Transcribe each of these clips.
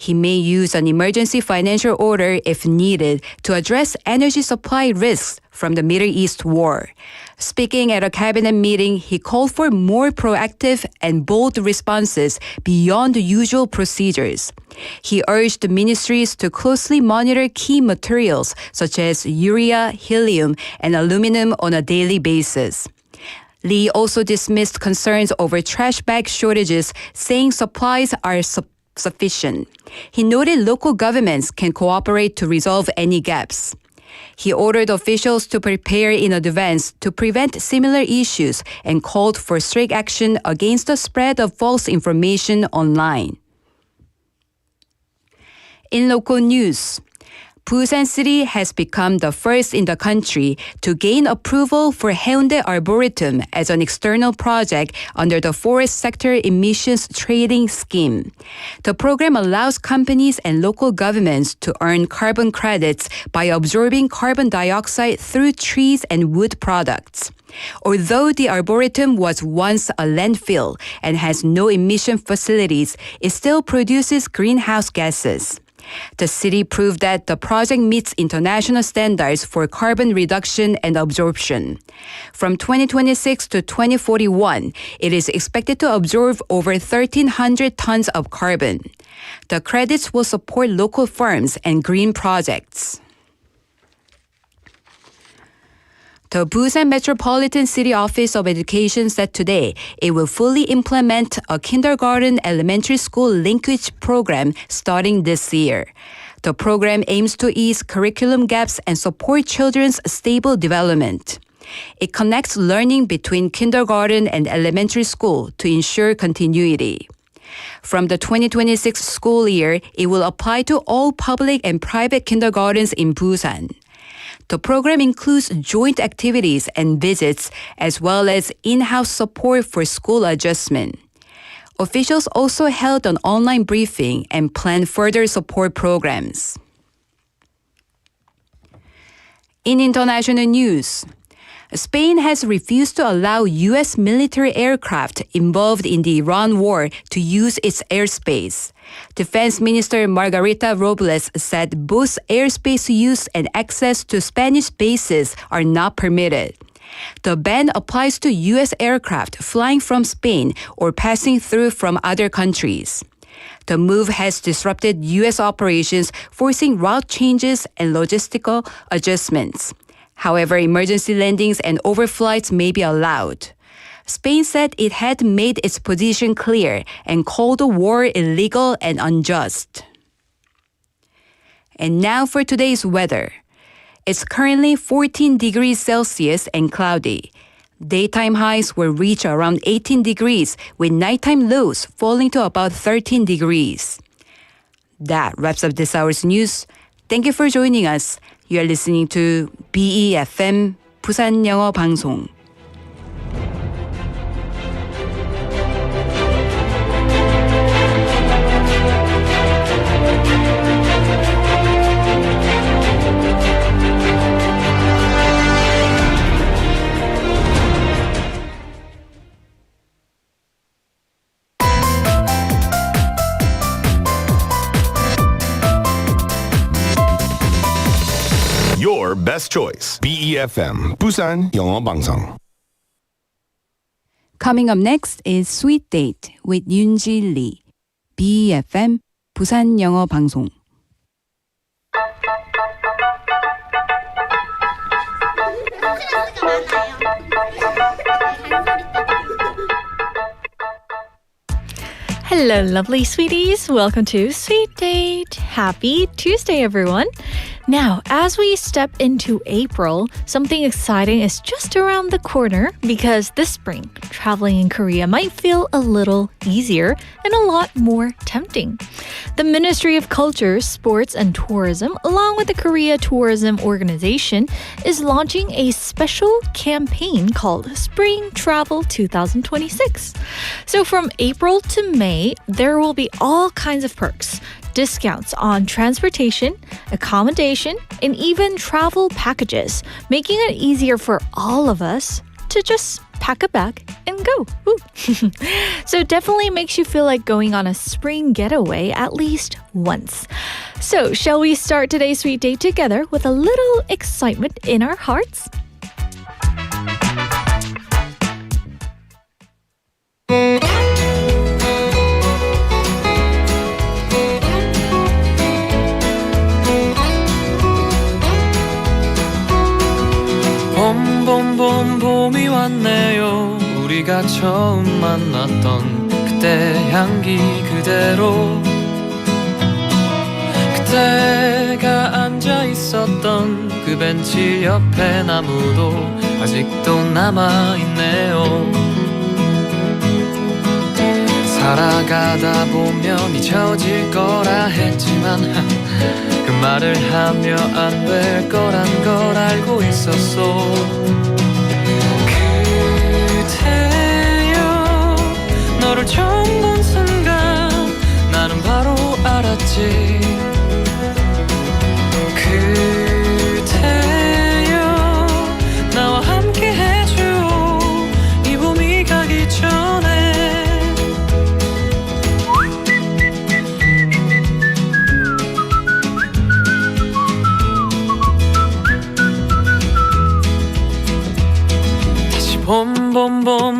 He may use an emergency financial order if needed to address energy supply risks from the Middle East war. Speaking at a cabinet meeting, he called for more proactive and bold responses beyond the usual procedures. He urged the ministries to closely monitor key materials such as urea, helium, and aluminum on a daily basis. Lee also dismissed concerns over trash bag shortages, saying supplies are sufficient. He noted local governments can cooperate to resolve any gaps. He ordered officials to prepare in advance to prevent similar issues and called for strict action against the spread of false information online. In local news, Busan City has become the first in the country to gain approval for Haeundae Arboretum as an external project under the Forest Sector Emissions Trading Scheme. The program allows companies and local governments to earn carbon credits by absorbing carbon dioxide through trees and wood products. Although the Arboretum was once a landfill and has no emission facilities, it still produces greenhouse gases. The city proved that the project meets international standards for carbon reduction and absorption. From 2026 to 2041, it is expected to absorb over 1,300 tons of carbon. The credits will support local firms and green projects. The Busan Metropolitan City Office of Education said today it will fully implement a kindergarten-elementary school linkage program starting this year. The program aims to ease curriculum gaps and support children's stable development. It connects learning between kindergarten and elementary school to ensure continuity. From the 2026 school year, it will apply to all public and private kindergartens in Busan. The program includes joint activities and visits, as well as in-house support for school adjustment. Officials also held an online briefing and planned further support programs. In international news, Spain has refused to allow U.S. military aircraft involved in the Iran war to use its airspace. Defense Minister Margarita Robles said both airspace use and access to Spanish bases are not permitted. The ban applies to U.S. aircraft flying from Spain or passing through from other countries. The move has disrupted U.S. operations, forcing route changes and logistical adjustments. However, emergency landings and overflights may be allowed. Spain said it had made its position clear and called the war illegal and unjust. And now for today's weather. It's currently 14 degrees Celsius and cloudy. Daytime highs will reach around 18 degrees, with nighttime lows falling to about 13 degrees. That wraps up this hour's news. Thank you for joining us. You are listening to BEFM 부산 영어 방송. Your best choice. BEFM 부산 영어 방송. Coming up next is Sweet Date with Yoonji Lee. BEFM 부산 영어 방송. Hello, lovely sweeties. Welcome to Sweet Date. Happy Tuesday, everyone. Now, as we step into April, something exciting is just around the corner because this spring, traveling in Korea might feel a little easier and a lot more tempting. The Ministry of Culture, Sports and Tourism, along with the Korea Tourism Organization, is launching a special campaign called Spring Travel 2026. So from April to May, there will be all kinds of perks. Discounts on transportation, accommodation, and even travel packages, making it easier for all of us to just pack a bag, and go. Woo. So it definitely makes you feel like going on a spring getaway at least once. So shall we start today's sweet date together with a little excitement in our hearts? 봄이 왔네요. 우리가 처음 만났던 그때 향기 그대로 그때가 앉아 있었던 그 벤치 옆에 나무도 아직도 남아있네요. 살아가다 보면 잊혀질 거라 했지만 그 말을 하며 안 될 거란 걸 알고 있었어. 그대여 너를 처음 본 순간 나는 바로 알았지. 그대여 나와 함께 해줘 이 봄이 가기 전에.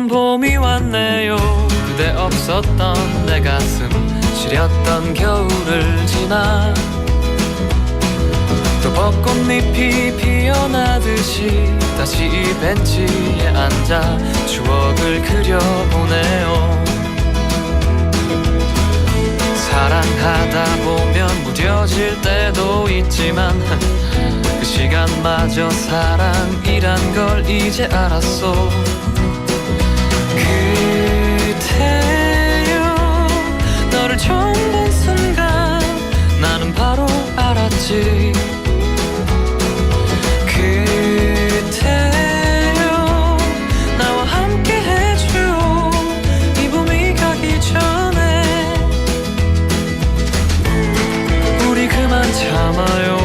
봄이 왔네요. 그대 없었던 내 가슴 시렸던 겨울을 지나 또 벚꽃잎이 피어나듯이 다시 이 벤치에 앉아 추억을 그려보네요. 사랑하다 보면 무뎌질 때도 있지만 그 시간마저 사랑이란 걸 이제 알았어. 그대여 너를 처음 본 순간 나는 바로 알았지. 그대여 나와 함께 해줘 이 봄이 가기 전에. 우리 그만 참아요.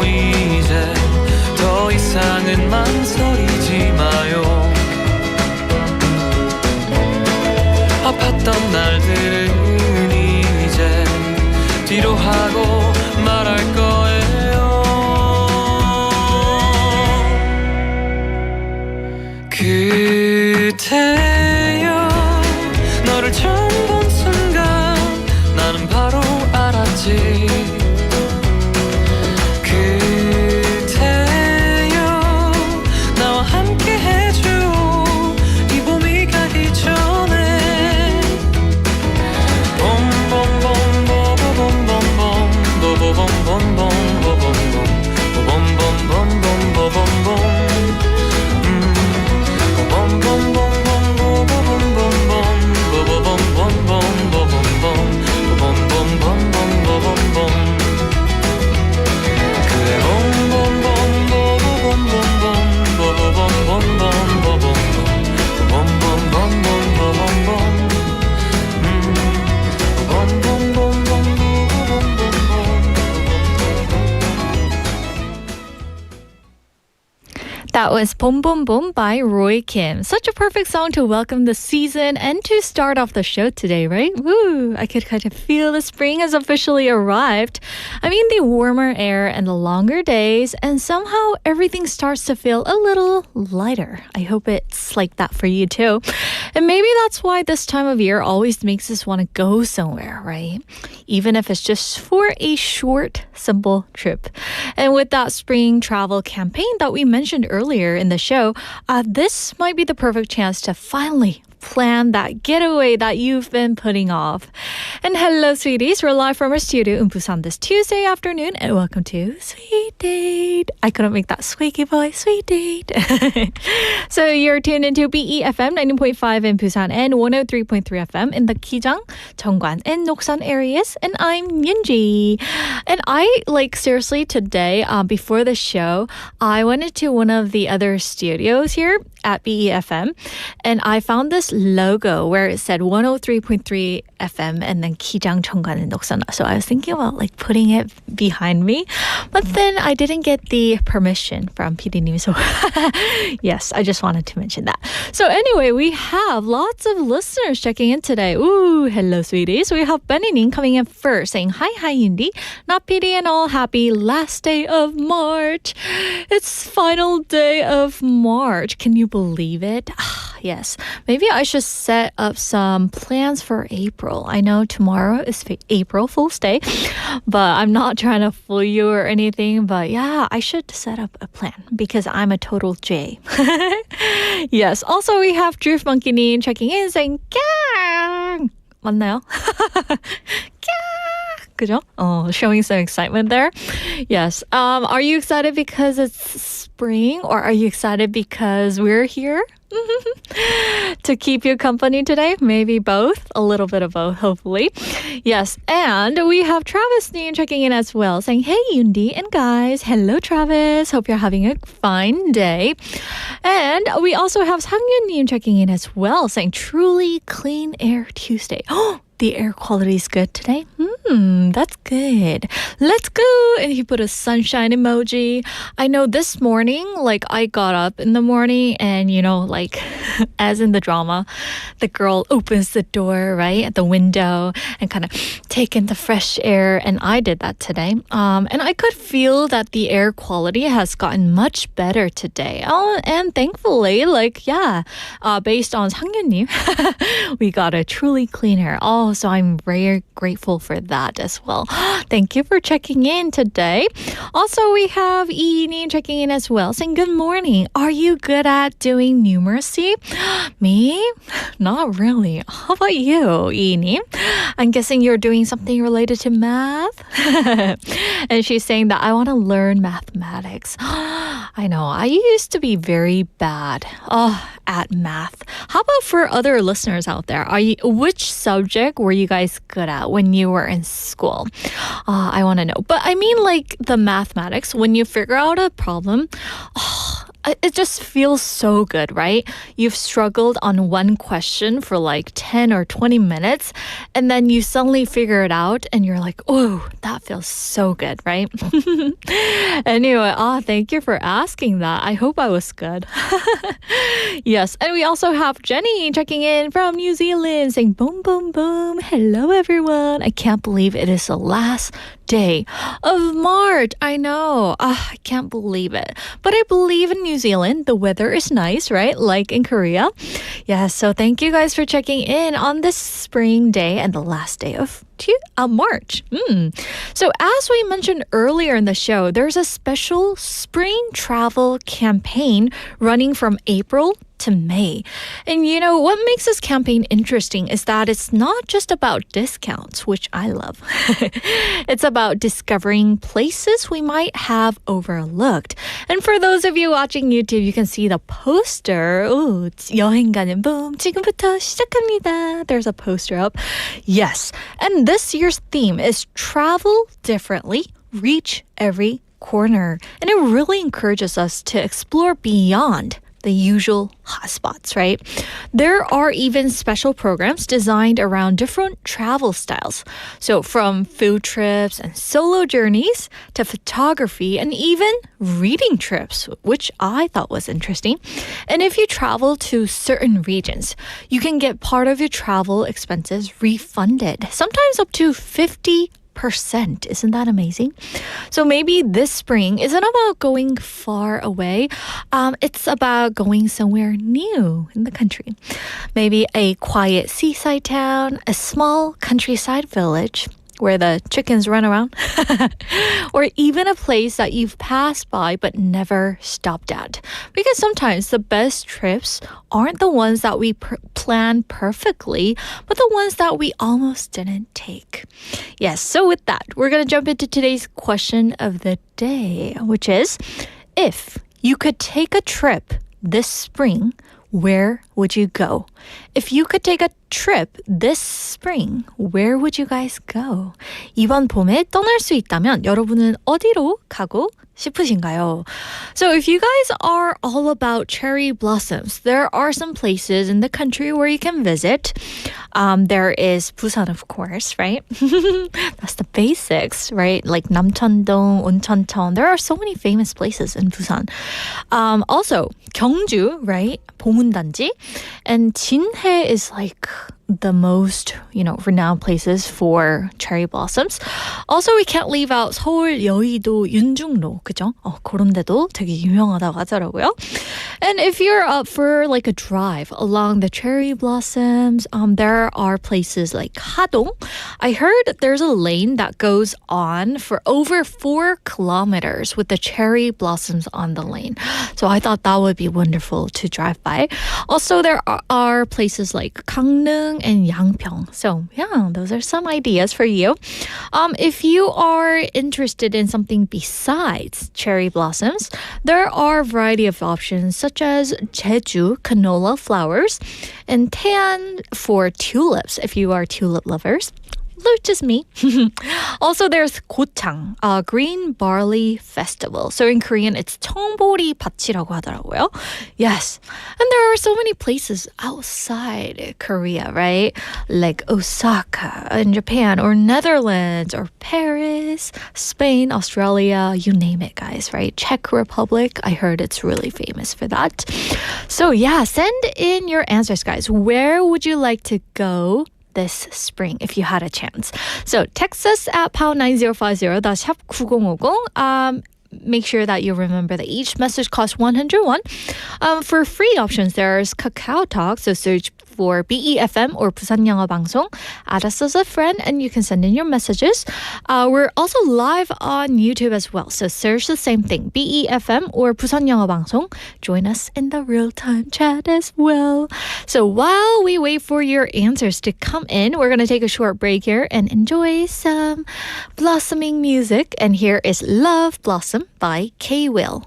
이제 더 이상은 망설이지 마요. 아팠던 날들은 이제 뒤로 하고 말할 거예요. 그대여 너를 처음 본 순간 나는 바로 알았지. 그대여 나와 함께 해줘 이 봄이 가기 전에. That was Boom Boom Boom by Roy Kim. Such a perfect song to welcome the season and to start off the show today, right? Woo! I could kind of feel the spring has officially arrived. I mean, the warmer air and the longer days, and somehow everything starts to feel a little lighter. I hope it's like that for you too. And maybe that's why this time of year always makes us want to go somewhere, right? Even if it's just for a short, simple trip. And with that spring travel campaign that we mentioned earlier in the show, this might be the perfect chance to finally plan that getaway that you've been putting off. And hello, sweeties. We're live from our studio in Busan this Tuesday afternoon, and welcome to Sweet Date. I couldn't make that squeaky voice. Sweet Date. So you're tuned into BEFM 90.5 in Busan and 103.3 FM in the Kijang, Cheongwan, and Noksan areas. And I'm Yunji. And I, seriously, today, before the show, I went into one of the other studios here. at BEFM, and I found this logo where it said 103.3 FM and then 기장천가는 녹선화. So I was thinking about like putting it behind me, but then I didn't get the permission from PD님. So yes, I just wanted to mention that. So anyway, we have lots of listeners checking in today. Ooh, hello, sweeties. We have Benny coming in first, saying, hi, Yindi. Not PD and all. Happy last day of March. It's final day of March. Can you believe it? Yes. Maybe I should set up some plans for April. I know tomorrow is April Fool's Day, but I'm not trying to fool you or anything. But yeah, I should set up a plan because I'm a total J. Yes. Also, we have Drift Monkey checking in saying, 꺄! 맞나요? 꺄! 그죠? Showing some excitement there. Yes. Are you excited because it's spring or are you excited because we're here? To keep you company today? Maybe both. A little bit of both, hopefully. Yes. And we have Travis checking in as well, saying, hey, Yundi and guys. Hello, Travis. Hope you're having a fine day. And we also have Sangyun checking in as well, saying, truly clean air Tuesday. Oh, the air quality is good today. That's good. Let's go. And he put a sunshine emoji. I know this morning, like I got up in the morning and, you know, like as in the drama, the girl opens the door, right, at the window and kind of take in the fresh air. And I did that today. And I could feel that the air quality has gotten much better today. Oh, and thankfully, like, yeah, based on 상윤님, we got a truly clean air. Oh, so I'm very grateful for that as well. Thank you for checking in today. Also, we have Iini checking in as well, saying, good morning. Are you good at doing numeracy? Me? Not really. How about you, Iini? I'm guessing you're doing something related to math? And she's saying that I want to learn mathematics. I know. I used to be very bad at math. How about for other listeners out there? Which subject were you guys good at when you were in school? I want to know. But I mean like the mathematics, when you figure out a problem, it just feels so good, right? You've struggled on one question for like 10 or 20 minutes, and then you suddenly figure it out, and you're like, oh, that feels so good, right? Anyway, thank you for asking that. I hope I was good. Yes, and we also have Jenny checking in from New Zealand, saying, boom, boom, boom. Hello, everyone. I can't believe it is the last day of March. I know. I can't believe it. But I believe in New Zealand, the weather is nice, right? Like in Korea. Yeah, so thank you guys for checking in on this spring day and the last day of March. So as we mentioned earlier in the show, there's a special spring travel campaign running from April to May. And you know, what makes this campaign interesting is that it's not just about discounts, which I love. It's about discovering places we might have overlooked. And for those of you watching YouTube, you can see the poster. Ooh, 여행가는 boom. 지금부터 시작합니다. There's a poster up. Yes. And this year's theme is travel differently, reach every corner. And it really encourages us to explore beyond the usual hotspots, right? There are even special programs designed around different travel styles. So from food trips and solo journeys to photography and even reading trips, which I thought was interesting. And if you travel to certain regions, you can get part of your travel expenses refunded, sometimes up to 50%. Isn't that amazing? So maybe this spring isn't about going far away. It's about going somewhere new in the country. Maybe a quiet seaside town, a small countryside village where the chickens run around, or even a place that you've passed by but never stopped at. Because sometimes the best trips aren't the ones that we plan perfectly, but the ones that we almost didn't take. Yes, so with that, we're going to jump into today's question of the day, which is, if you could take a trip this spring, where would you go? If you could take a trip this spring, where would you guys go? 이번 봄에 떠날 수 있다면 여러분은 어디로 가고 싶으신가요? So if you guys are all about cherry blossoms, there are some places in the country where you can visit. There is Busan, of course, right? That's the basics, right? Like Namcheon-dong, Oncheon-cheon. There are so many famous places in Busan. Also, Gyeongju, right? 보문단지. And Jinhae is like the most, renowned places for cherry blossoms. Also, we can't leave out 서울, 여의도, 윤중로, 그죠? 그런 데도 되게 유명하다고 하더라고요. And if you're up for like a drive along the cherry blossoms, there are places like Hadong. I heard there's a lane that goes on for over 4 kilometers with the cherry blossoms on the lane. So I thought that would be wonderful to drive by. Also, there are places like Gangneung and Yangpyeong. So yeah, those are some ideas for you. If you are interested in something besides cherry blossoms, there are a variety of options such as Jeju canola flowers and Taean for tulips if you are tulip lovers. Which is me. Also, there's Gochang, a green barley festival. So in Korean, it's 청보리 밭이라고 하더라고요. Yes. And there are so many places outside Korea, right? Like Osaka in Japan, or Netherlands, or Paris, Spain, Australia, you name it, guys, right? Czech Republic, I heard it's really famous for that. So yeah, send in your answers, guys. Where would you like to go this spring if you had a chance? So text us at pound 9050, that's 샵 9050. Make sure that you remember that each message costs 101. For free options, there's Kakao Talk, so search for BEFM or 부산 영어 방송. Add us as a friend and you can send in your messages. We're also live on YouTube as well, so search the same thing, BEFM or 부산 영어 방송. Join us in the real-time chat as well. So while we wait for your answers to come in, we're going to take a short break here and enjoy some blossoming music. And here is Love Blossom by K-Will.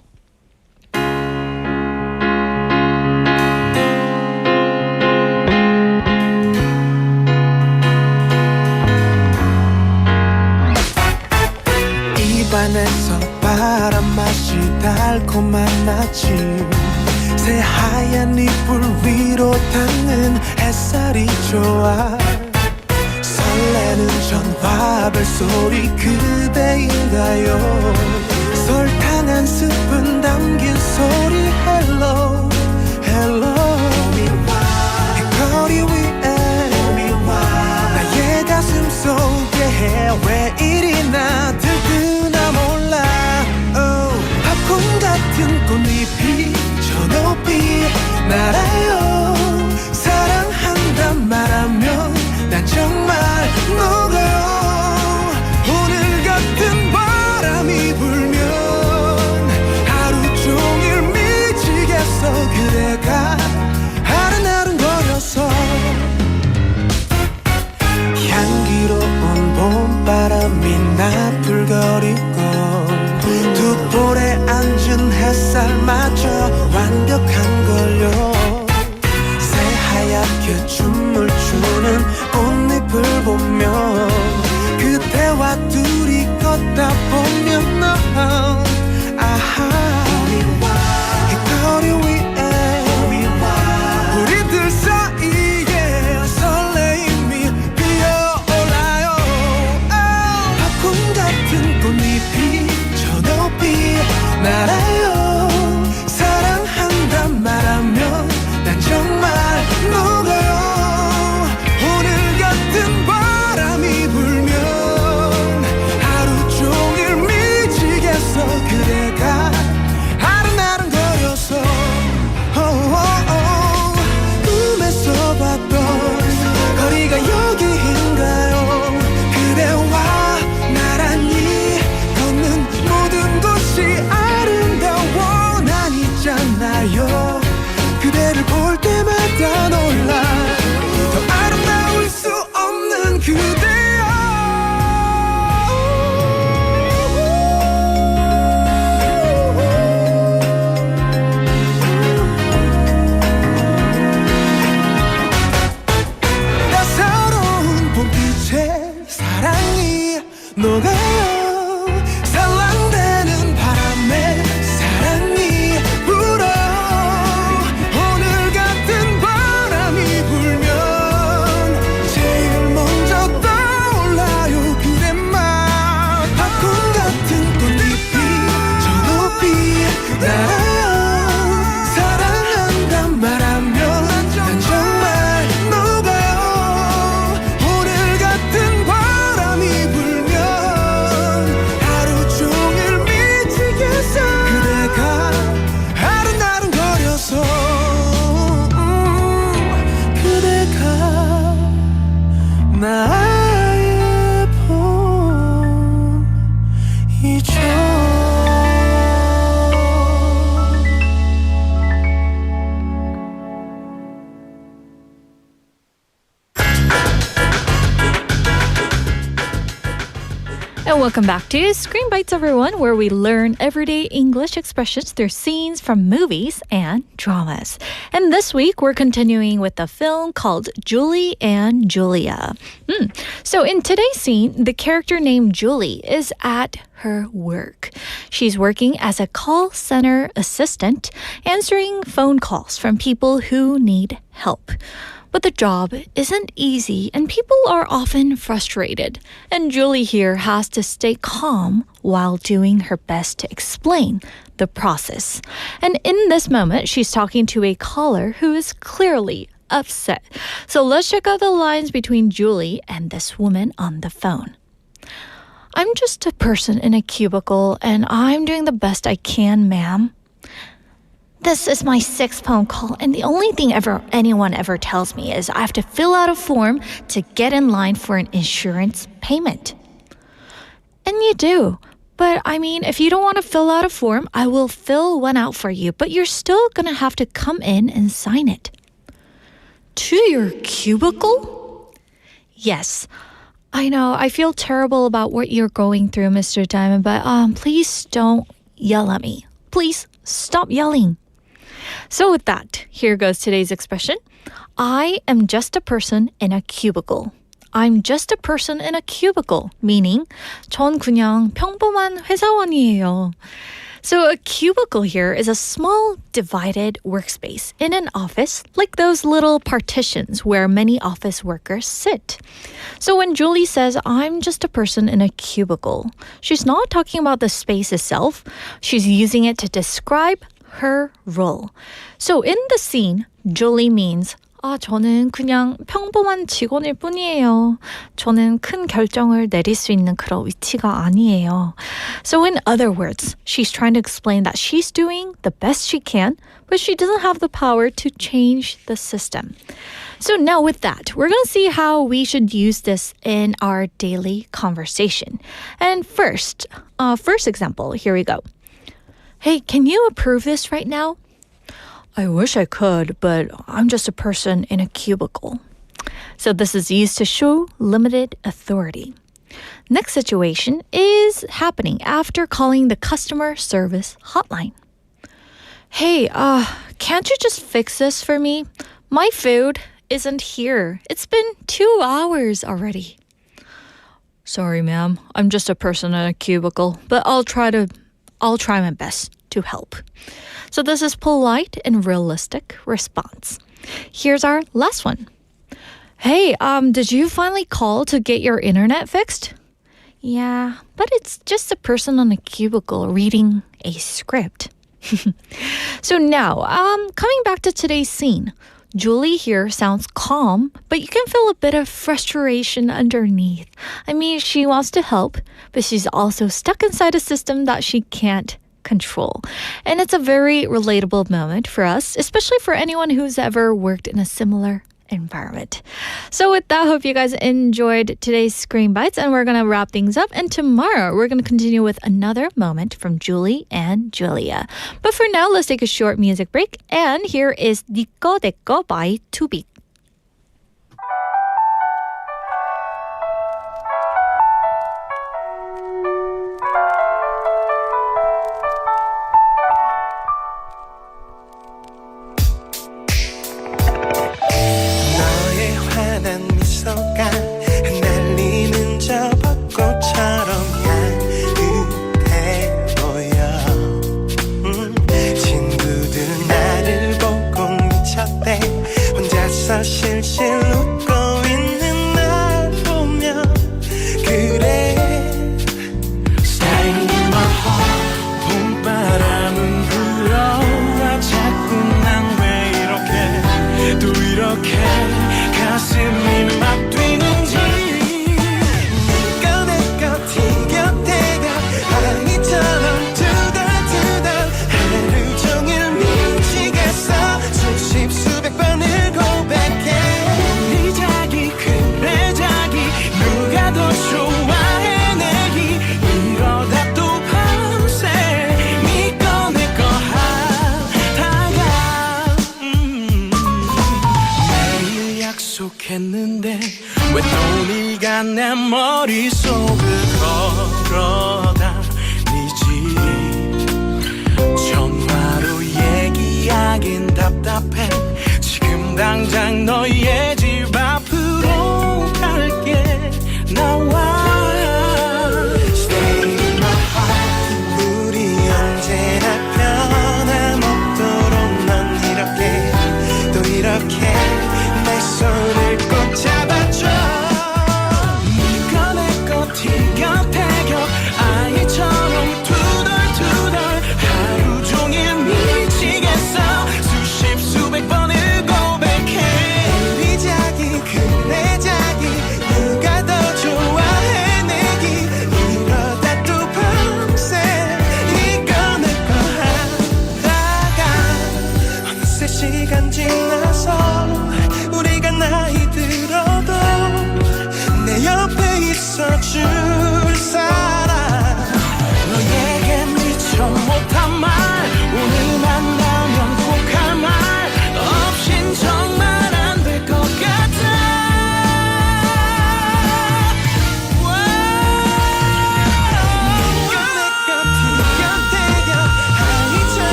입안에서 바람 맛이 달콤한 아침 새하얀 이불 위로 닿는 햇살이 좋아 설레는 전화벨 소리 그대인가요 설탕 한 스푼 담긴 소리 Hello Hello 거리 위에 나의 가슴 속에 왜 이리나 들뜨나 몰라 팝콘 같은 꽃잎이 저 높이 날아요 사랑한단 말하면 난 정말 녹아요 오늘 같은 바람이 불면 하루 종일 미치겠어 그대가 아른아른거려서 향기로운 봄바람이 나풀거리고 두 볼에 앉은 햇살마저 완벽한걸요 새하얗게 춤을 추는 꽃잎을 보며 그대와 둘이 걷다 보면 너 아하 이 거리 위에 우리들 사이에 설레임이 피어올라요 팝콘 같은 꽃잎이 저 높이 날아요 사랑한단 말하면 난 정말 녹아요 오늘 같은 바람이 불면 하루 종일 미치겠어 그대가 아른아른거려서 꿈에서 봤던 거리가 여기인가요 그대와 나란히 걷는 모든 곳이 아름다워 Welcome back to Screen Bites, everyone, where we learn everyday English expressions through scenes from movies and dramas. And this week, we're continuing with a film called Julie and Julia. So in today's scene, the character named Julie is at her work. She's working as a call center assistant, answering phone calls from people who need help. But the job isn't easy and people are often frustrated. And Julie here has to stay calm while doing her best to explain the process. And in this moment, she's talking to a caller who is clearly upset. So let's check out the lines between Julie and this woman on the phone. I'm just a person in a cubicle and I'm doing the best I can, ma'am. This is my 6th phone call, and the only thing anyone ever tells me is I have to fill out a form to get in line for an insurance payment. And you do. But I mean, if you don't want to fill out a form, I will fill one out for you, but you're still going to have to come in and sign it. To your cubicle? Yes. I know, I feel terrible about what you're going through, Mr. Diamond, but please don't yell at me. Please stop yelling. So with that, here goes today's expression. I am just a person in a cubicle. I'm just a person in a cubicle, meaning 전 그냥 평범한 회사원이에요. So a cubicle here is a small divided workspace in an office, like those little partitions where many office workers sit. So when Julie says, I'm just a person in a cubicle, she's not talking about the space itself. She's using it to describe her role. So in the scene, Julie means 저는 그냥 평범한 직원일 뿐이에요. 저는 큰 결정을 내릴 수 있는 그런 위치가 아니에요. So in other words, she's trying to explain that she's doing the best she can, but she doesn't have the power to change the system. So now with that, we're going to see how we should use this in our daily conversation. And first example, here we go. Hey, can you approve this right now? I wish I could, but I'm just a person in a cubicle. So this is used to show limited authority. Next situation is happening after calling the customer service hotline. Hey, can't you just fix this for me? My food isn't here. It's been 2 hours already. Sorry, ma'am. I'm just a person in a cubicle, but I'll try my best to help. So this is polite and realistic response. Here's our last one. Hey, did you finally call to get your internet fixed? Yeah, but it's just a person on a cubicle reading a script. So now, coming back to today's scene, Julie here sounds calm, but you can feel a bit of frustration underneath. I mean, she wants to help, but she's also stuck inside a system that she can't control. And it's a very relatable moment for us, especially for anyone who's ever worked in a similar environment. So with that, hope you guys enjoyed today's Screen Bites, and we're going to wrap things up. And tomorrow, we're going to continue with another moment from Julie and Julia. But for now, let's take a short music break. And here is 니꺼 내꺼 by Tubi. 날리는 저 벚꽃처럼 향긋해 보여 친구들은 나를 보고 미쳤대 혼자서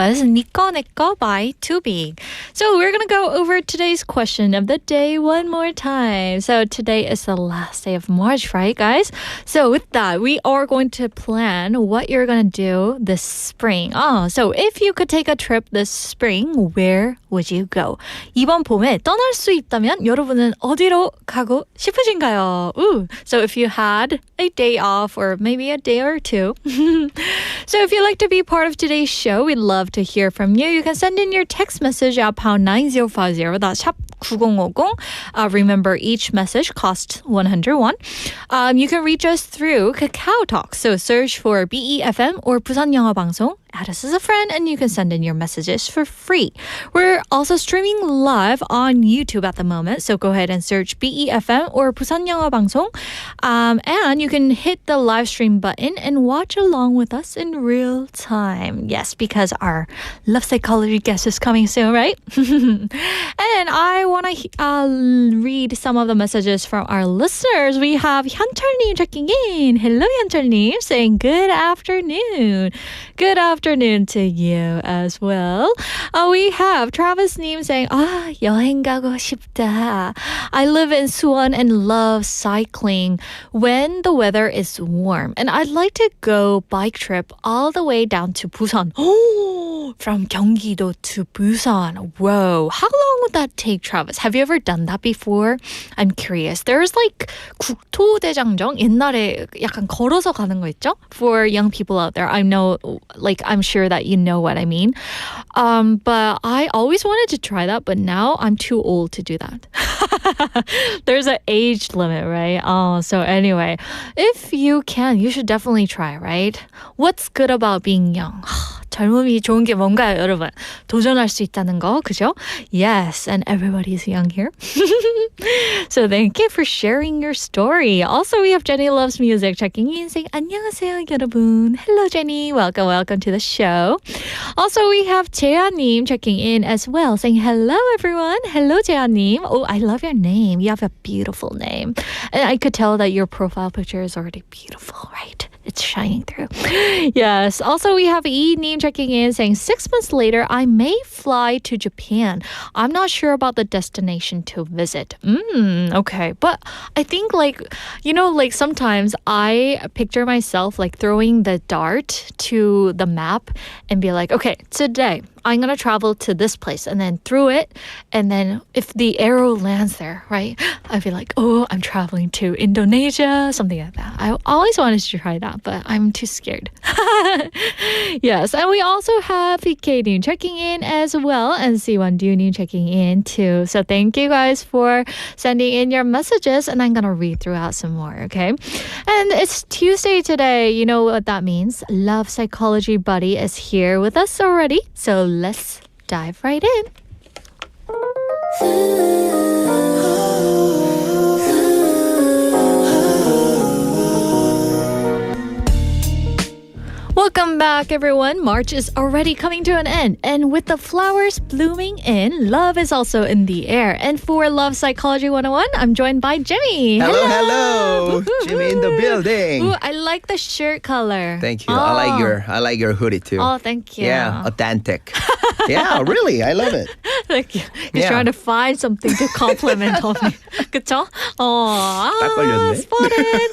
was 니꺼 내꺼 by Tubi. So we're going to go over today's question of the day one more time. So today is the last day of March, right, guys? So with that, we are going to plan what you're going to do this spring. So if you could take a trip this spring, where would you go? 이번 봄에 떠날 수 있다면 여러분은 어디로 가고 싶으신가요? Ooh. So if you had a day off or maybe a day or two. So if you'd like to be part of today's show, we'd love to hear from you. You can send in your text message at pound 9050. That's 샵 9050. Remember, each message costs 100 won. You can reach us through Kakao Talk. So search for BEFM or 부산 영어 방송. Add us as a friend and you can send in your messages for free. We're also streaming live on YouTube at the moment. So go ahead and search BEFM or 부산 영어 방송. And you can hit the live stream button and watch along with us in real time. Yes, because our love psychology guest is coming soon, right? And I want to read some of the messages from our listeners. We have 현철님 checking in. Hello, 현철님, saying good afternoon. Good afternoon to you as well. We have Travis님 saying, 여행 가고 싶다. I live in Suwon and love cycling when the weather is warm. And I'd like to go bike trip all the way down to Busan. From Gyeonggi-do to Busan. Whoa. How long would that take, Travis? Have you ever done that before? I'm curious. There's like 국토대장정 옛날에 약간 걸어서 가는 거 있죠? For young people out there, I know, like I'm sure that you know what I mean. But I always wanted to try that, but now I'm too old to do that. There's an age limit, right? So anyway, if you can, you should definitely try, right? What's good about being young? 젊음이 좋은 게 뭔가요, 여러분? 도전할 수 있다는 거, 그죠? Yes, and everybody's young here. So thank you for sharing your story. Also, we have Jenny Loves Music checking in, saying 안녕하세요, 여러분. Hello, Jenny. Welcome to the show. Also, we have 재아님 checking in as well, saying hello, everyone. Hello, 재아님. Oh, I love your name. You have a beautiful name. And I could tell that your profile picture is already beautiful, right? It's shining through. Yes. Also, we have E-Neem checking in saying 6 months later, I may fly to Japan. I'm not sure about the destination to visit. Okay. But I think like sometimes I picture myself like throwing the dart to the map and be like, okay, today I'm going to travel to this place and then through it. And then if the arrow lands there, right, I'd be like, oh, I'm traveling to Indonesia, something like that. I always wanted to try that, but I'm too scared. Yes. And we also have PK checking in as well and C1 checking in too. So thank you guys for sending in your messages and I'm going to read throughout some more, okay? And it's Tuesday today. You know what that means? Love Psychology Buddy is here with us already. So let's dive right in. Welcome back, everyone. March is already coming to an end. And with the flowers blooming in, love is also in the air. And for Love Psychology 101, I'm joined by Jimmy. Hello. Woohoo. Jimmy in the building. Ooh, I like the shirt color. Thank you. I like your hoodie too. Oh, thank you. Yeah, authentic. Yeah, really. I love it. Thank you. He's Yeah. trying to find something to compliment on me. 그쵸? 딱 걸렸네. Spotted.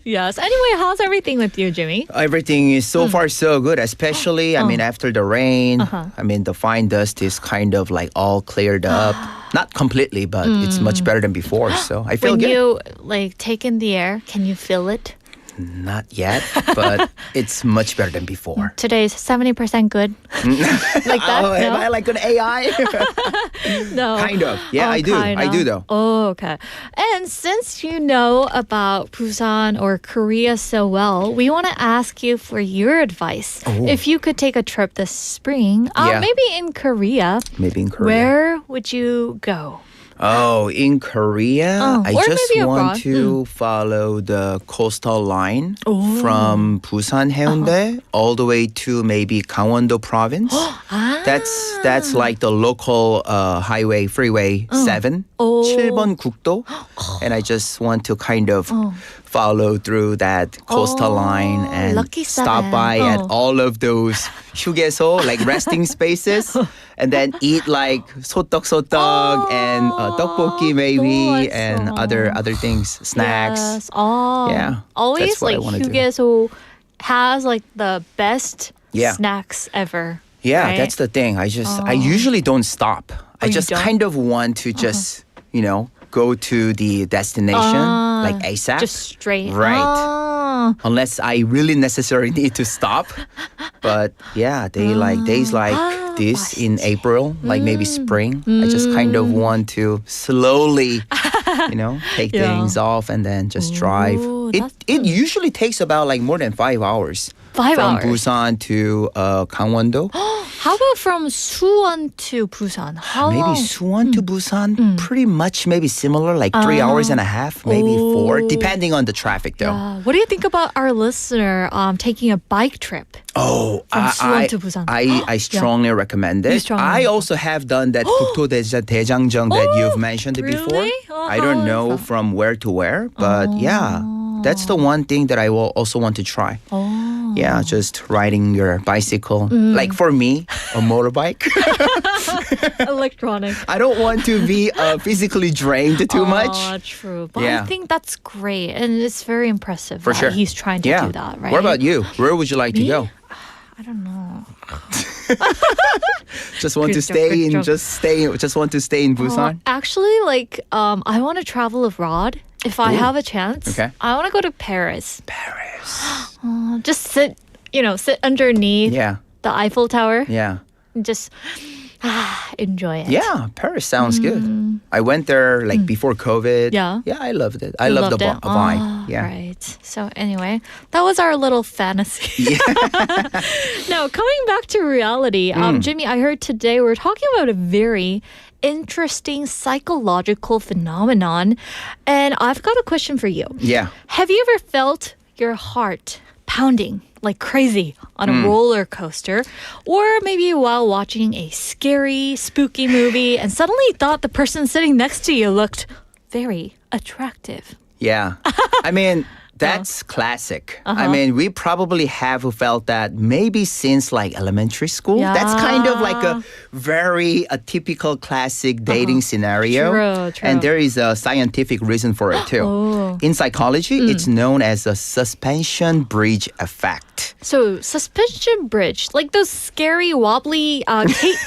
Yes. Anyway, how's everything with you, Jimmy? Everything is so far so good, especially, I mean, after the rain. I mean, the fine dust is kind of like all cleared up. Not completely, but it's much better than before. So I feel When good. you like take in the air, can you feel it? Not yet, but it's much better than before. Today's 70% good. Like that? Oh, am No? I like an AI? No. Kind of. Yeah, Oh, I do. kinda. I do though. Oh, okay. And since you know about Busan or Korea so well, we want to ask you for your advice. If you could take a trip this spring, Yeah. maybe in Korea, Maybe in Korea. where would you go? Oh, in Korea, I or just maybe want abroad. to follow the coastal line from Busan, Haeundae, all the way to maybe Gangwon-do province. That's like the local highway, freeway 7. 7번 국도. And I just want to kind of follow through that coastal line and lucky stop seven. by at all of those 휴게소, like resting spaces. And then eat like 소떡소떡 and 떡볶이 maybe and other things, snacks. Yes. Oh, Yeah, always that's what I like wanna do. 휴게소 has like the best Yeah. snacks ever. Yeah, right? that's the thing. I usually don't stop. I you just don't? kind of want to just, go to the destination like ASAP. Just straight. Right. Ah. Unless I really necessarily need to stop. But yeah, days like this in April, like maybe spring, I just kind of want to slowly, take Yeah. things off and then just drive. Ooh, It that's usually takes about like more than 5 hours. 5 from hours. Busan to Gangwon-do. How about from Suwon to Busan? How Maybe long? Suwon to Busan, pretty much maybe similar, like 3 hours and a half, maybe 4, depending on the traffic though. What do you think about our listener taking a bike trip? Oh, From Suwon to Busan. I strongly recommend it. strongly I also have done that 국토 대장정 that you've mentioned before. really? I don't know from where to where, but yeah, that's the one thing that I will also want to try. Yeah, just riding your bicycle. Like for me, a motorbike. Electronic. I don't want to be physically drained too much. True. But Yeah. I think that's great. And it's very impressive For that sure. he's trying to do that, right? What about you? Where would you like to go? I don't know. Just want to Good joke, stay good in joke. just want to stay in Busan. Actually, like, I want to travel abroad. If I have a chance, Okay. I want to go to Paris. Paris. Just sit underneath Yeah. the Eiffel Tower. Yeah. And just enjoy it. Yeah, Paris sounds good. I went there like before COVID. Yeah. Yeah, I loved it. I loved the Loved it? vibe. Yeah. Right. So anyway, that was our little fantasy. Now, coming back to reality, Jimmy, I heard today we're talking about a very interesting psychological phenomenon. And I've got a question for you. Yeah. Have you ever felt your heart pounding like crazy on a roller coaster, or maybe while watching a scary, spooky movie and suddenly thought the person sitting next to you looked very attractive? Yeah. I mean, that's classic. I mean, we probably have felt that maybe since like elementary school. Yeah. That's kind of like a very typical classic dating scenario. True. And there is a scientific reason for it too. In psychology, it's known as a suspension bridge effect. So suspension bridge, like those scary wobbly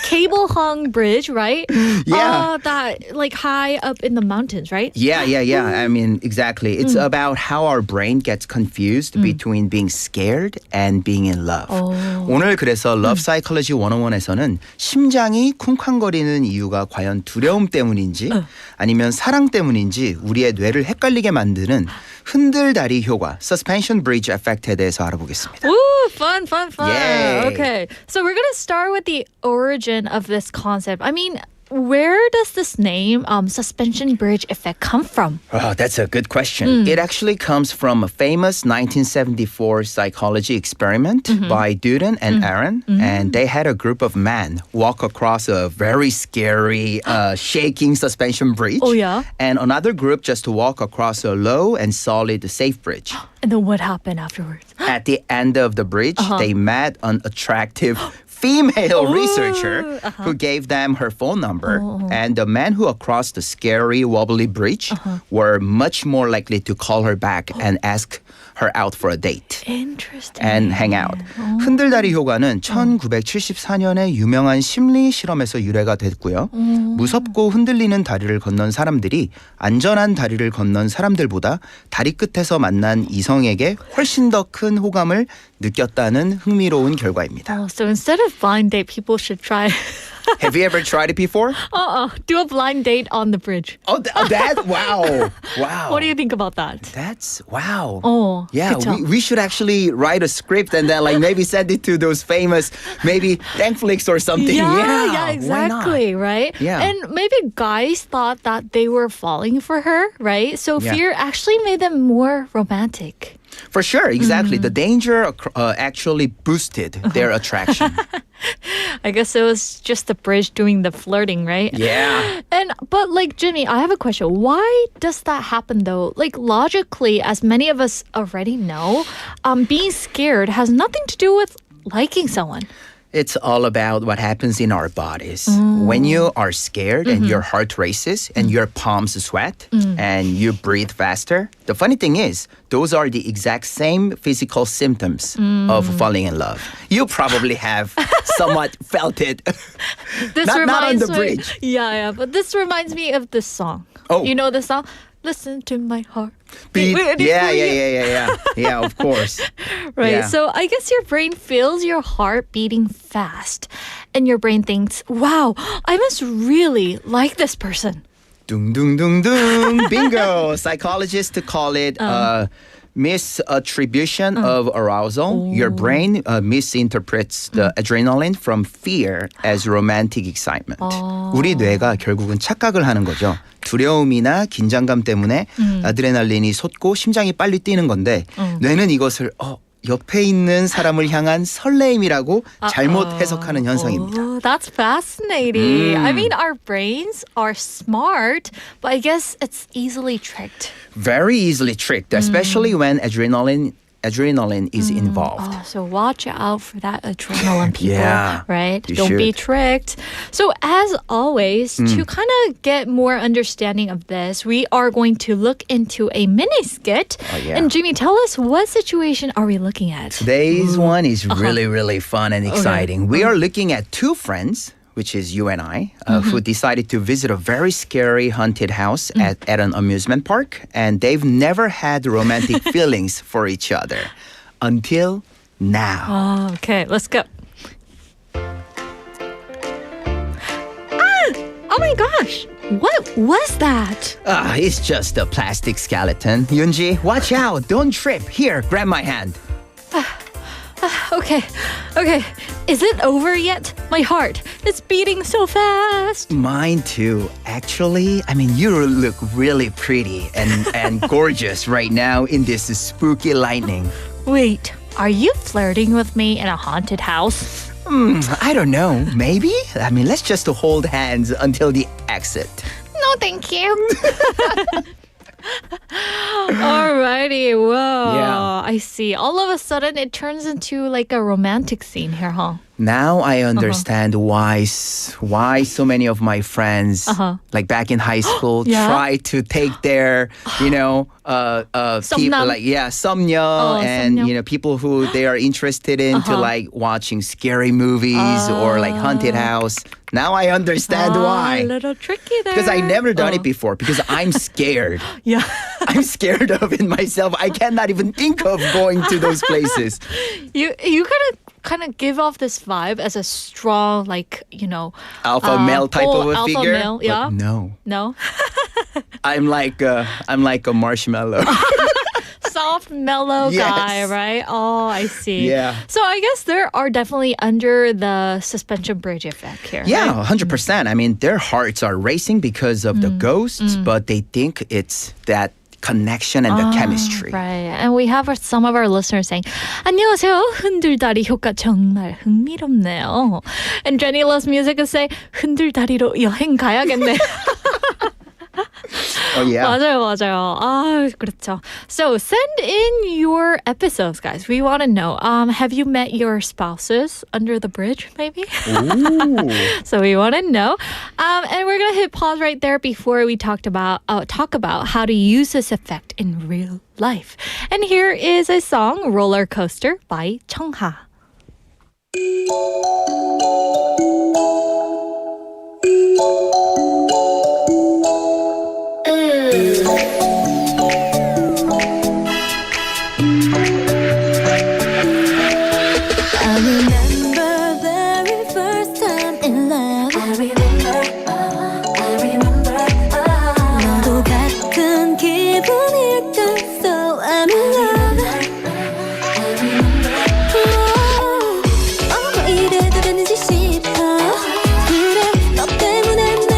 cable hung bridge, right? Yeah. That like high up in the mountains, right? Yeah. I mean, exactly. It's about how our brain gets confused between being scared and being in love. 오늘 그래서 Love Psychology 101에서는 심장이 쿵쾅거리는 이유가 과연 두려움 때문인지 아니면 사랑 때문인지 우리의 뇌를 헷갈리게 만드는 흔들다리 효과, Suspension Bridge Effect에 대해서 알아보겠습니다. Ooh, fun. Yay. Okay, so we're going to start with the origin of this concept. I mean, where does this name, suspension bridge effect, come from? Oh, that's a good question. It actually comes from a famous 1974 psychology experiment by Duden and Aaron. And they had a group of men walk across a very scary, shaking suspension bridge. Oh, yeah? And another group just walk across a low and solid safe bridge. And then what happened afterwards? At the end of the bridge, they met an attractive female researcher who gave them her phone number. And the men who crossed the scary, wobbly bridge were much more likely to call her back and ask her out for a date. Interesting. And hang out. 흔들다리 효과는 1974년에 유명한 심리 실험에서 유래가 됐고요. 무섭고 흔들리는 다리를 건넌 사람들이 안전한 다리를 건넌 사람들보다 다리 끝에서 만난 이성에게 훨씬 더 큰 호감을 느꼈다는 흥미로운 결과입니다. So instead of blind date, people should try... Have you ever tried it before? do a blind date on the bridge. Oh, that? Wow. What do you think about that? That's, wow. Oh, Yeah, 그쵸? we should actually write a script and then like maybe send it to those famous, maybe Netflix or something. Yeah, exactly, right? Yeah. And maybe guys thought that they were falling for her, right? So Yeah. fear actually made them more romantic. For sure, exactly. The danger actually boosted their attraction. I guess it was just the bridge doing the flirting, right? Yeah. But like Jimmy, I have a question. Why does that happen though? Like logically, as many of us already know, being scared has nothing to do with liking someone. It's all about what happens in our bodies. When you are scared and your heart races and your palms sweat and you breathe faster, the funny thing is, those are the exact same physical symptoms of falling in love. You probably have somewhat felt it. This not on reminds the me. bridge. Yeah, but this reminds me of this song. Oh. You know the song? Listen to my heart. Yeah, of course. Right. Yeah. So I guess your brain feels your heart beating fast. And your brain thinks, wow, I must really like this person. Dung, dung, dung, dung. Bingo. Psychologists call it misattribution of arousal. Your brain misinterprets the adrenaline from fear as romantic excitement. 우리 뇌가 결국은 착각을 하는 거죠. 두려움이나 긴장감 때문에 아드레날린이 솟고 심장이 빨리 뛰는 건데 뇌는 이것을 옆에 있는 사람을 향한 설레임이라고 잘못 해석하는 현상입니다. Oh, that's fascinating. I mean, our brains are smart, but I guess it's easily tricked. Very easily tricked, especially when adrenaline is involved. Oh, so watch out for that adrenaline, people. Yeah, right? you Don't be should. tricked. So as always, to kind of get more understanding of this, we are going to look into a mini skit. Oh, yeah. And Jimmy, tell us, what situation are we looking at? Today's one is really, really fun and exciting. We are looking at two friends, which is you and I, who decided to visit a very scary haunted house at an amusement park. And they've never had romantic feelings for each other until now. Oh, okay, let's go. Oh my gosh! What was that? It's just a plastic skeleton. Yoonji, watch out. Don't trip. Here, grab my hand. Okay. Is it over yet? My heart is beating so fast. Mine too. Actually, I mean, you look really pretty and gorgeous right now in this spooky lightning. Wait, are you flirting with me in a haunted house? I don't know. Maybe? I mean, let's just hold hands until the exit. No, thank you. Alrighty, whoa. Yeah. I see. All of a sudden, it turns into like a romantic scene here, huh? Now I understand why so many of my friends, like back in high school, Yeah? try to take their, people Somnam. like somnyo and somnyo. people who they are interested in to like watching scary movies or like haunted house. Now I understand A why. little tricky there. Because I never done it before because I'm scared. Yeah. I'm scared of it myself. I cannot even think of going to those places. You kind of give off this vibe as a strong, like, Alpha male type of a alpha figure. male, yeah. But no. No? I'm like a marshmallow. Soft, mellow Yes. guy, right? Oh, I see. Yeah. So I guess there are definitely under the suspension bridge effect here. Yeah, 100%. I mean, their hearts are racing because of the ghosts, but they think it's that connection and the chemistry. Right. And we have some of our listeners saying, 안녕하세요. 흔들다리 효과 정말 흥미롭네요. And Jenny Loves Music is saying, 흔들다리로 여행 가야겠네. Oh, yeah. 맞아요. 아, 그렇죠. So send in your episodes, guys. We want to know. Have you met your spouses under the bridge, maybe? Ooh. So we want to know. And we're going to hit pause right there before we talk about how to use this effect in real life. And here is a song, Roller Coaster by 청하. I remember very first time in love. I remember. 너도 같은 기분일까? So I'm in love. 이래도 되는지 싶어. 그래, 너 때문에 난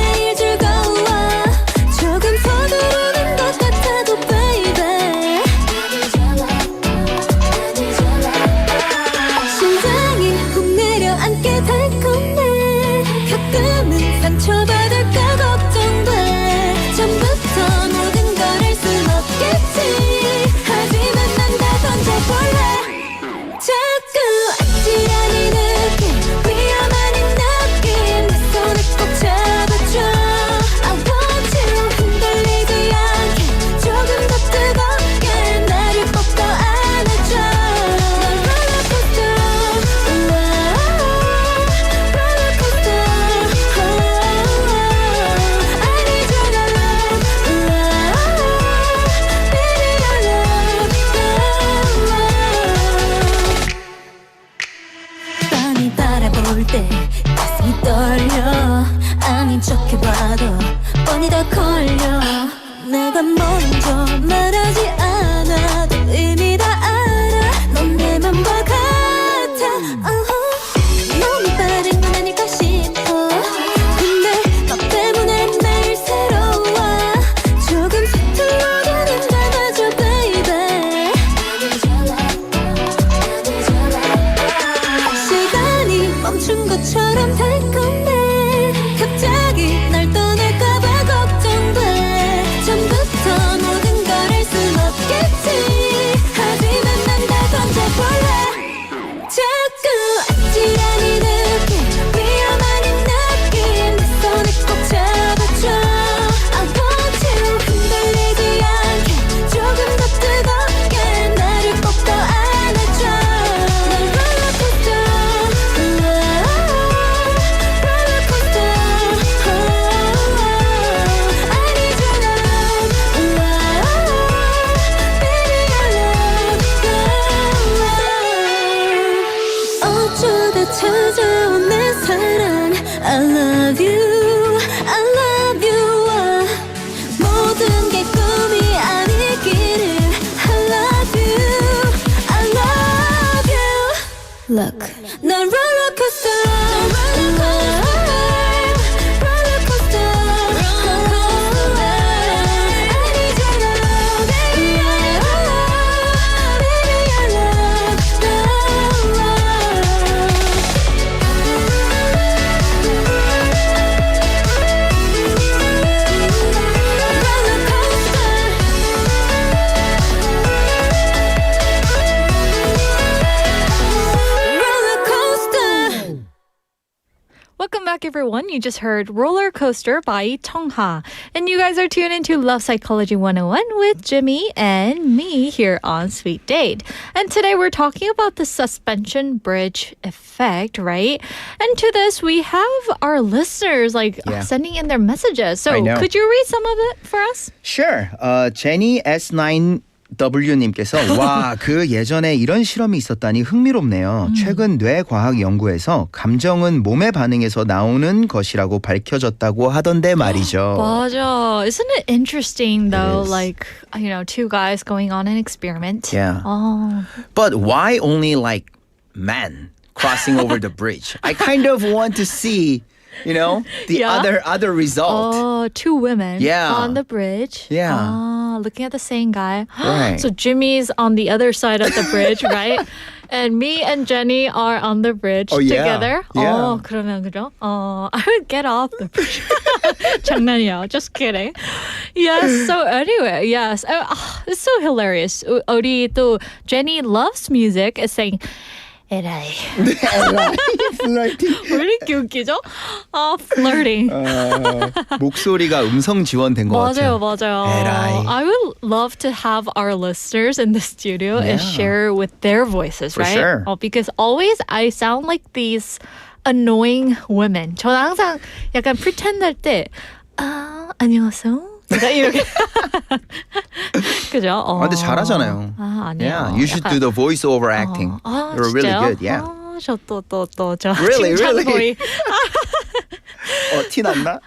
I love you, I love you. 모든 게 꿈이 아니기를. I love you, I love you. Look, 난 롤러코스터, 롤러코스터, 아니잖아, baby, I Welcome back, everyone. You just heard Roller Coaster by Cheongha. And you guys are tuned into Love Psychology 101 with Jimmy and me here on Sweet Date. And today we're talking about the suspension bridge effect, right? And to this, we have our listeners sending in their messages. So could you read some of it for us? Sure. Jenny S9 W님께서 와, 그 예전에 이런 실험이 있었다니 흥미롭네요. 최근 뇌과학 연구에서 감정은 몸의 반응에서 나오는 것이라고 밝혀졌다고 하던데 말이죠. 맞아. Isn't it interesting though? is. Like, two guys going on an experiment. Yeah. Oh. But why only men crossing over the bridge? I kind of want to see, the Yeah. other result. Oh, two women Yeah. on the bridge. Yeah. Looking at the same guy. Right. So Jimmy's on the other side of the bridge, right? And me and Jenny are on the bridge together. Yeah. 그러면 그죠? I would get off the bridge. 장난이야. Just kidding. Yes. So anyway, yes. It's so hilarious. 우리 또 Jenny loves music. Is saying. 에라이. Flirting. 왜 이렇게 웃기죠? Flirting. 목소리가 음성 지원된 것 같아요. 맞아요. 에라이. I would love to have our listeners in the studio and share with their voices, For right? sure. Because always I sound like these annoying women. 저는 항상 약간 pretend 할 때 안녕하세요. 이렇게. 그죠? 근데 잘하잖아요. 아니에요. Yeah, you should do the voice-over acting. You're really 진짜요? good, yeah. 저 Really, 칭찬 really? 보이. 티 났나?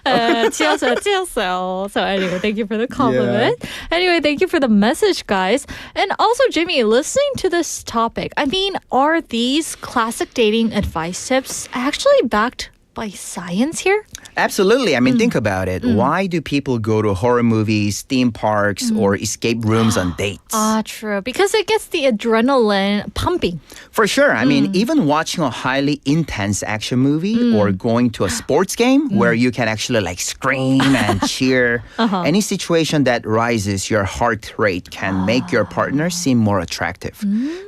찌었어요. So anyway, thank you for the compliment. Anyway, thank you for the message, guys. And also, Jimmy, listening to this topic, are these classic dating advice tips actually backed by science here? Absolutely. Think about it. Why do people go to horror movies, theme parks, or escape rooms on dates? True. Because it gets the adrenaline pumping. For sure. Even watching a highly intense action movie or going to a sports game where you can actually scream and cheer. Any situation that rises your heart rate can make your partner seem more attractive.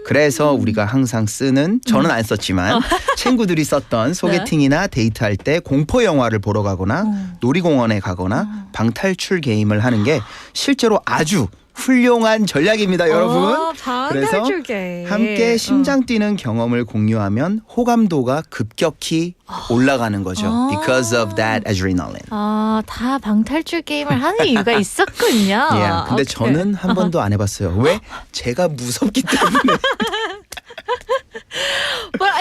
그래서 우리가 항상 쓰는, 저는 안 썼지만 친구들이 썼던 소개팅이나 데이트할 때 공포 영화를 보러 가거나 놀이공원에 가거나 방탈출 게임을 하는 게 실제로 아주 훌륭한 전략입니다, 여러분. 그래서 방탈출 게임. 함께 심장 뛰는 경험을 공유하면 호감도가 급격히 올라가는 거죠. Because of that adrenaline. 다 방탈출 게임을 하는 이유가 있었군요. Yeah, 근데 저는 한 번도 안 해봤어요. 왜? 제가 무섭기 때문에. But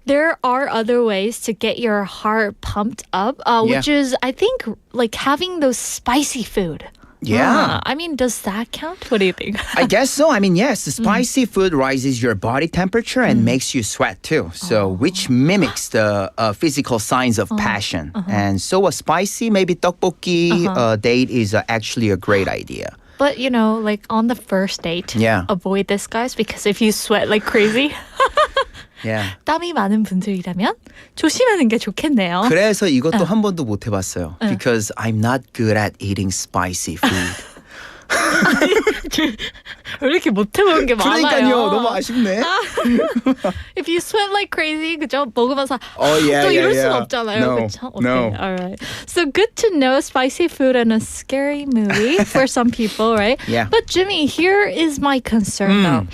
there are other ways to get your heart pumped up, which is, I think, having those spicy food. Yeah. Does that count? What do you think? I guess so. Yes, the spicy food rises your body temperature and makes you sweat too. So, which mimics the physical signs of passion. And so a spicy, maybe tteokbokki date is actually a great idea. But, on the first date, avoid this, guys, because if you sweat like crazy, Yeah. 땀이 많은 분들이라면 조심하는 게 좋겠네요. 그래서 이것도 한 번도 못 해봤어요. Because I'm not good at eating spicy food. 왜 이렇게 못 해보는 게 많아요? 그러니까요. 너무 아쉽네. If you sweat like crazy, 그죠? 먹으면서 yeah, 또 이럴 yeah, 순 yeah. 없잖아요. No, 그쵸? Okay, no. all right. So good to know spicy food and a scary movie for some people, right? Yeah. But Jimmy, here is my concern though.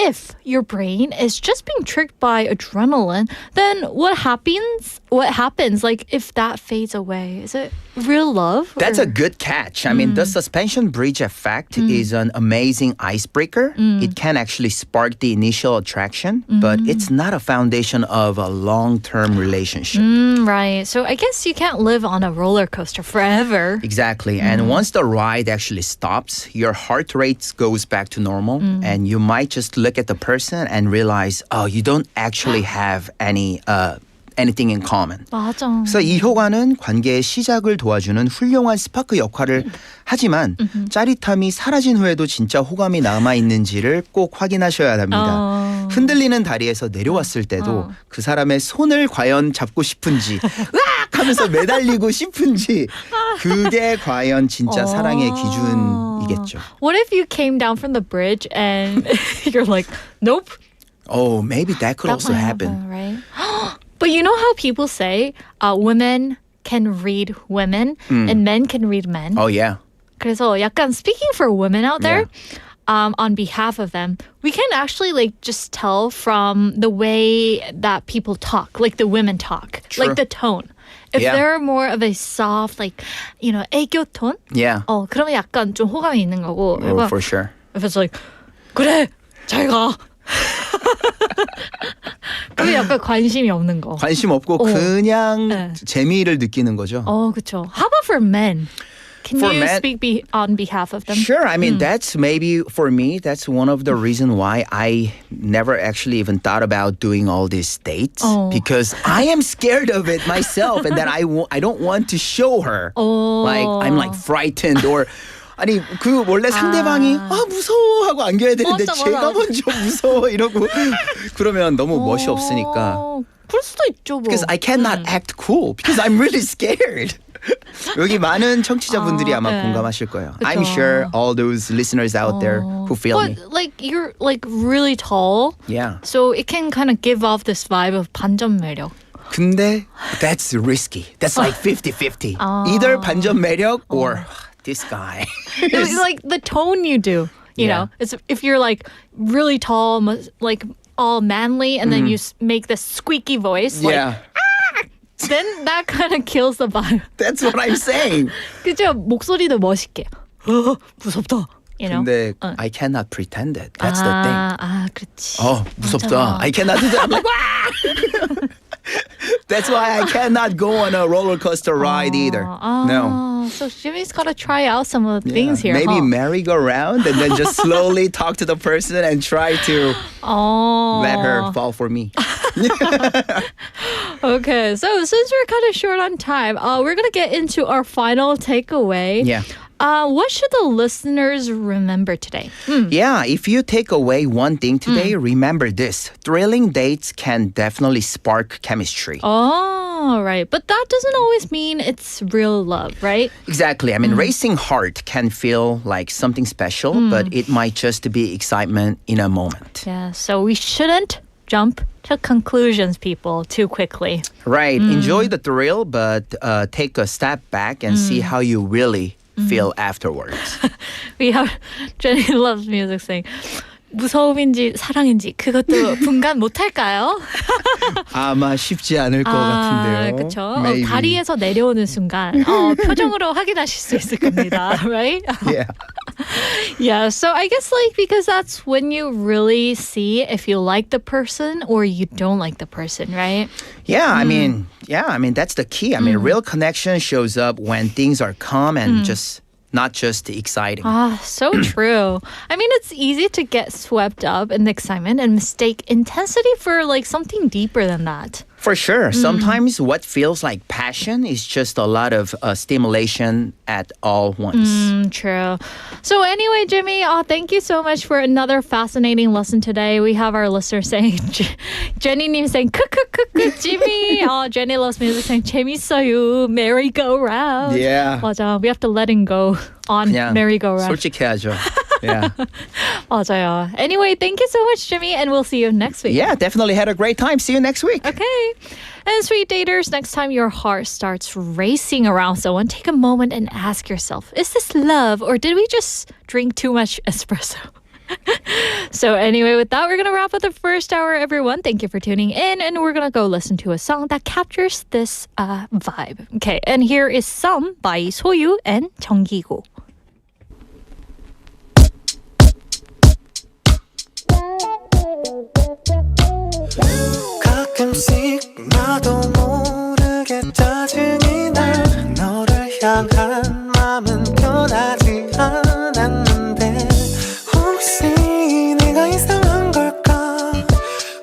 if your brain is just being tricked by adrenaline, then what happens? What happens? Like if that fades away, is it real love? That's a good catch. I mean, the suspension bridge effect is an amazing icebreaker. It can actually spark the initial attraction, but it's not a foundation of a long-term relationship. Right. So I guess you can't live on a roller coaster forever. Exactly. And once the ride actually stops, your heart rate goes back to normal, and you might just look at the person and realize, oh, you don't actually have anything in common. 맞아. 그래서 이 효과는 관계의 시작을 도와주는 훌륭한 스파크 역할을 하지만 짜릿함이 사라진 후에도 진짜 호감이 남아있는지를 꼭 확인하셔야 합니다. 흔들리는 다리에서 내려왔을 때도 그 사람의 손을 과연 잡고 싶은지 으악 하면서 매달리고 싶은지 그게 과연 진짜 사랑의 기준이겠죠. What if you came down from the bridge and you're like, nope. Oh, maybe that could also might happen. right? But you know how people say women can read women and men can read men? Oh, yeah. 그래서 약간 speaking for women out there, on behalf of them, we can actually like just tell from the way that people talk, like the women talk, True. like the tone. If they're more of a soft, like, you know, 애교 tone, Yeah. 그러면 약간 좀 호감이 있는 거고. Oh, for sure. If it's like, 그래, 잘 가. 그게 약간 관심이 없는 거. 관심 없고 그냥 재미를 느끼는 거죠. 그렇죠. How about for men? Can For you men- speak on behalf of them? Sure. I mean, that's maybe for me, that's one of the reasons why I never actually even thought about doing all these dates because I am scared of it myself and that I don't want to show her. Like, I'm like frightened or 아니 그 원래 상대방이 무서워 하고 안겨야 되는데 맞아, 제가 맞아. 먼저 무서워 이러고 그러면 너무 멋이 없으니까 그럴 수도 있죠 뭐. because I cannot act cool because I'm really scared. 여기 많은 청취자분들이 아마 공감하실 거예요. I'm sure all those listeners out there who feel me. But like you're like really tall. Yeah. So it can kind of give off this vibe of 반전 매력. 근데 that's risky. That's like 50-50. Either 반전 매력 or this guy. It's like the tone you do, you know. It's if you're like really tall, like all manly, and then you make this squeaky voice, like, then that kind of kills the vibe. That's what I'm saying. 그죠? 목소리도 멋있게. 무섭다. You know. 근데 I cannot pretend it. That's the thing. 그렇지. 무섭다. I cannot do that. I'm like, 와! That's why I cannot go on a roller coaster ride either. No. So Jimmy's got to try out some of the things here. Maybe merry-go-round and then just slowly talk to the person and try to let her fall for me. Okay, so since we're kind of short on time, we're going to get into our final takeaway. Yeah. What should the listeners remember today? Yeah, if you take away one thing today, remember this. Thrilling dates can definitely spark chemistry. Oh, right. But that doesn't always mean it's real love, right? Exactly. I mean, racing heart can feel like something special, but it might just be excitement in a moment. Yeah, so we shouldn't jump to conclusions, people, too quickly. Right. Enjoy the thrill, but take a step back and see how you really feel afterwards. We have Jenny loves music saying 무서움인지 사랑인지 그것도 분간 못할까요? 아마 쉽지 않을 것 같은데요. 그렇죠. Maybe. 다리에서 내려오는 순간 표정으로 확인하실 수 있을 겁니다. Right? Yeah. Yeah, so I guess like because that's when you really see if you like the person or you don't like the person, right? Yeah, I mean, that's the key. I mean, real connection shows up when things are calm and just not just exciting. So true. I mean, it's easy to get swept up in the excitement and mistake intensity for like something deeper than that. For sure. Sometimes what feels like passion is just a lot of stimulation at all once. True. So anyway, Jimmy, thank you so much for another fascinating lesson today. We have our listener saying, Jenny-님 saying, 크크크크, Jimmy. Jenny loves music saying, 재밌어요, merry-go-round. Yeah. 맞아. We have to let him go on 그냥 merry-go-round. 솔직해야죠. Yeah. 맞아요. Anyway, thank you so much, Jimmy, and we'll see you next week. Yeah, definitely had a great time. See you next week. Okay. And sweet daters, next time your heart starts racing around someone, take a moment and ask yourself, is this love or did we just drink too much espresso? So anyway, with that, we're going to wrap up the first hour, everyone. Thank you for tuning in. And we're going to go listen to a song that captures this vibe. Okay, and here is Some by 소유 and 정기고. 가끔씩 나도 모르게 짜증이 나 너를 향한 마음은 변하지 않았는데 혹시 내가 이상한 걸까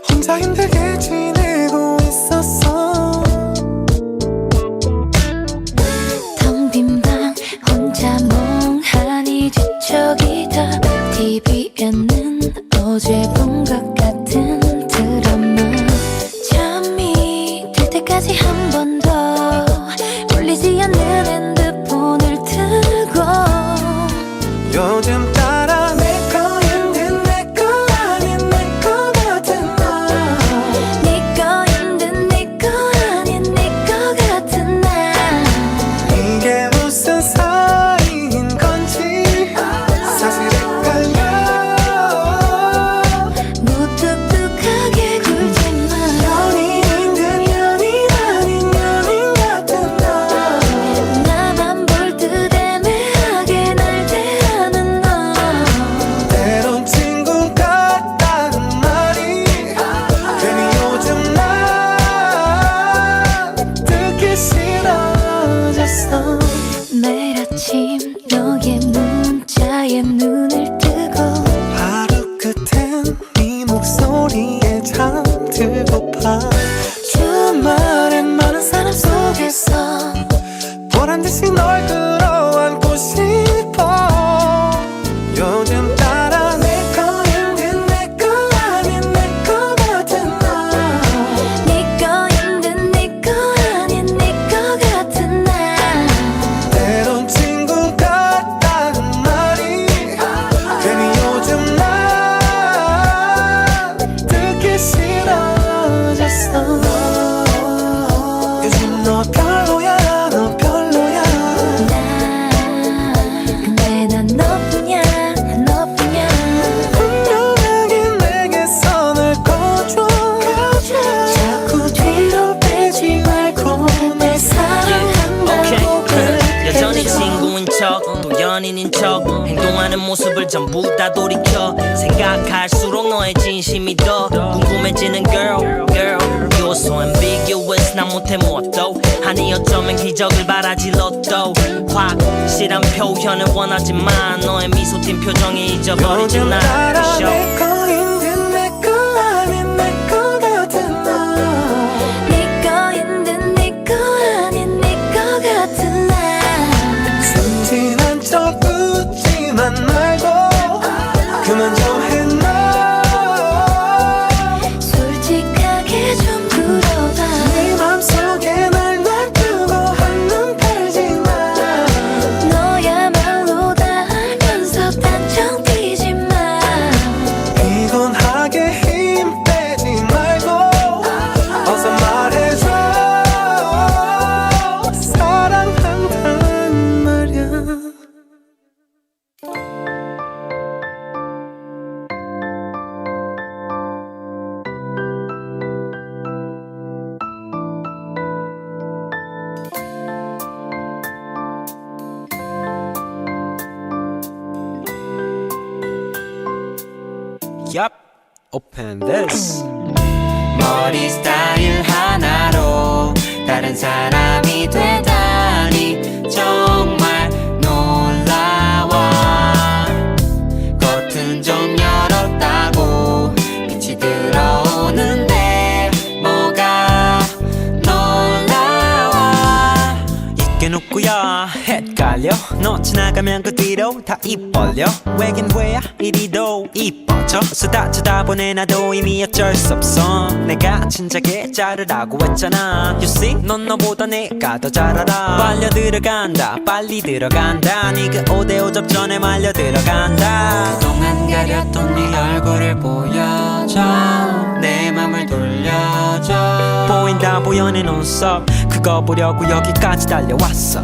혼자 힘들게 지내고 있었어 텅 빈 방 혼자 멍하니 뒤척이다 TV에는 어제 본 것 같은 드라마 잠이 들 때까지 한 번 더 울리지 않는 핸드폰을 틀고 요즘 따라 내 거인데 내 거 아닌 내 거 같은 너 네 거인데 내 거 아닌 내 거 같은 나 이게 무슨 사이인 건지 사실 헷갈려 무뚝뚝하게 굴지마 연인인 듯 연인 아닌 연인 같은 너 나만 볼 듯 애매하게 날 대하는 너 때론 친구 같다는 말이 괜히 요즘 난 듣기 싫어졌어 매일 아침 너의 문자에 눈을 뜨고 하루 끝엔 네 목소리에 잠들고파 주말엔 많은 사람 속에서 보란듯이 널 끌어안고 싶어 요즘 따라 내 거인 듯 내 거 아닌 내 거 같은 너 네 거인 듯 내 거 아닌 내 거 같은 나 때론 친구 같다는 말이 괜히 요즘 난 듣기 싫어졌어 요즘 너 별로야 너 별로야 근데 난 너뿐이야 너뿐이야 분명하게 내게 선을 꺼줘 자꾸 뒤로 빼지 말고 날 사랑한다고 그래 여전히 친구인 척 또 연인인 척 행동하는 모습을 전부 다 돌이켜 생각할수록 너의 진심이 더 궁금해지는 girl You're so ambiguous 난 못해 무엇도 아니 어쩌면 기적을 바라지 로또 확실한 표현을 원하지만 너의 미소 띈 표정이 잊어버리지 요즘 따라 나 내 거인 듯 내 거 아닌 내 거 같은 너 네 거인 듯 내 거 아닌 내 거 같은 나 순진한 척 웃지만 말고 그만 좀 해놔 솔직하게 좀 물어봐 네 맘속에 날 놔두고 한눈 팔지마 너야말로 다 알면서 단정 뛰지 마 피곤하게 힘 빼지 말고 어서 말해줘 사랑한단 말야 Yup, open this. 머리 스타일 하나로 다른 사람이 되다니 정말 놀라워 겉은 좀 열었다고 빛이 들어오는데 뭐가 놀라워 있게 놓고야 헷갈려 너 지나가면 그 뒤로 다 입 벌려 왜긴 왜야 이리도 이뻐져 수다 쳐다보네 나도 이미 어쩔 수 없어 내가 진작에 자르라고 했잖아 You see 넌 너보다 내가 더 잘 알아 빨려 들어간다 빨리 들어간다 네가 5대5 접전에 말려 들어간다 그동안 가렸던 네 얼굴을 보여줘 내 맘을 돌려줘 보인다 보여 내 눈썹 그거 보려고 여기까지 달려왔어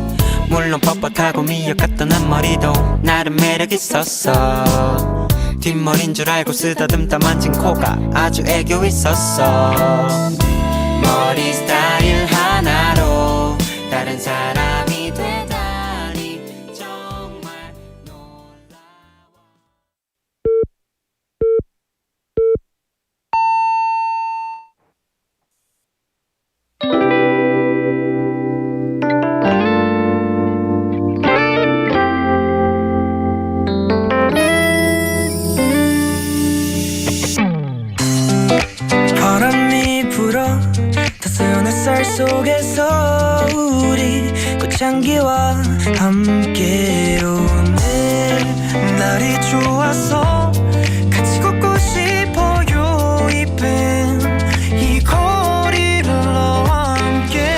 물론 뻑뻑하고 미역 같던 앞머리도 나름 매력 있었어 뒷머린 줄 알고 쓰다듬다 만진 코가 아주 애교 있었어. 머리 스타일 하나로 다른 사람이 되다니 정말 놀라워. 바람이 불어 따스한 햇살 속에서 우리 꽃향기와 함께 오늘 날이 좋아서 같이 걷고 싶어요. 이쁜 이 거리를 너와 함께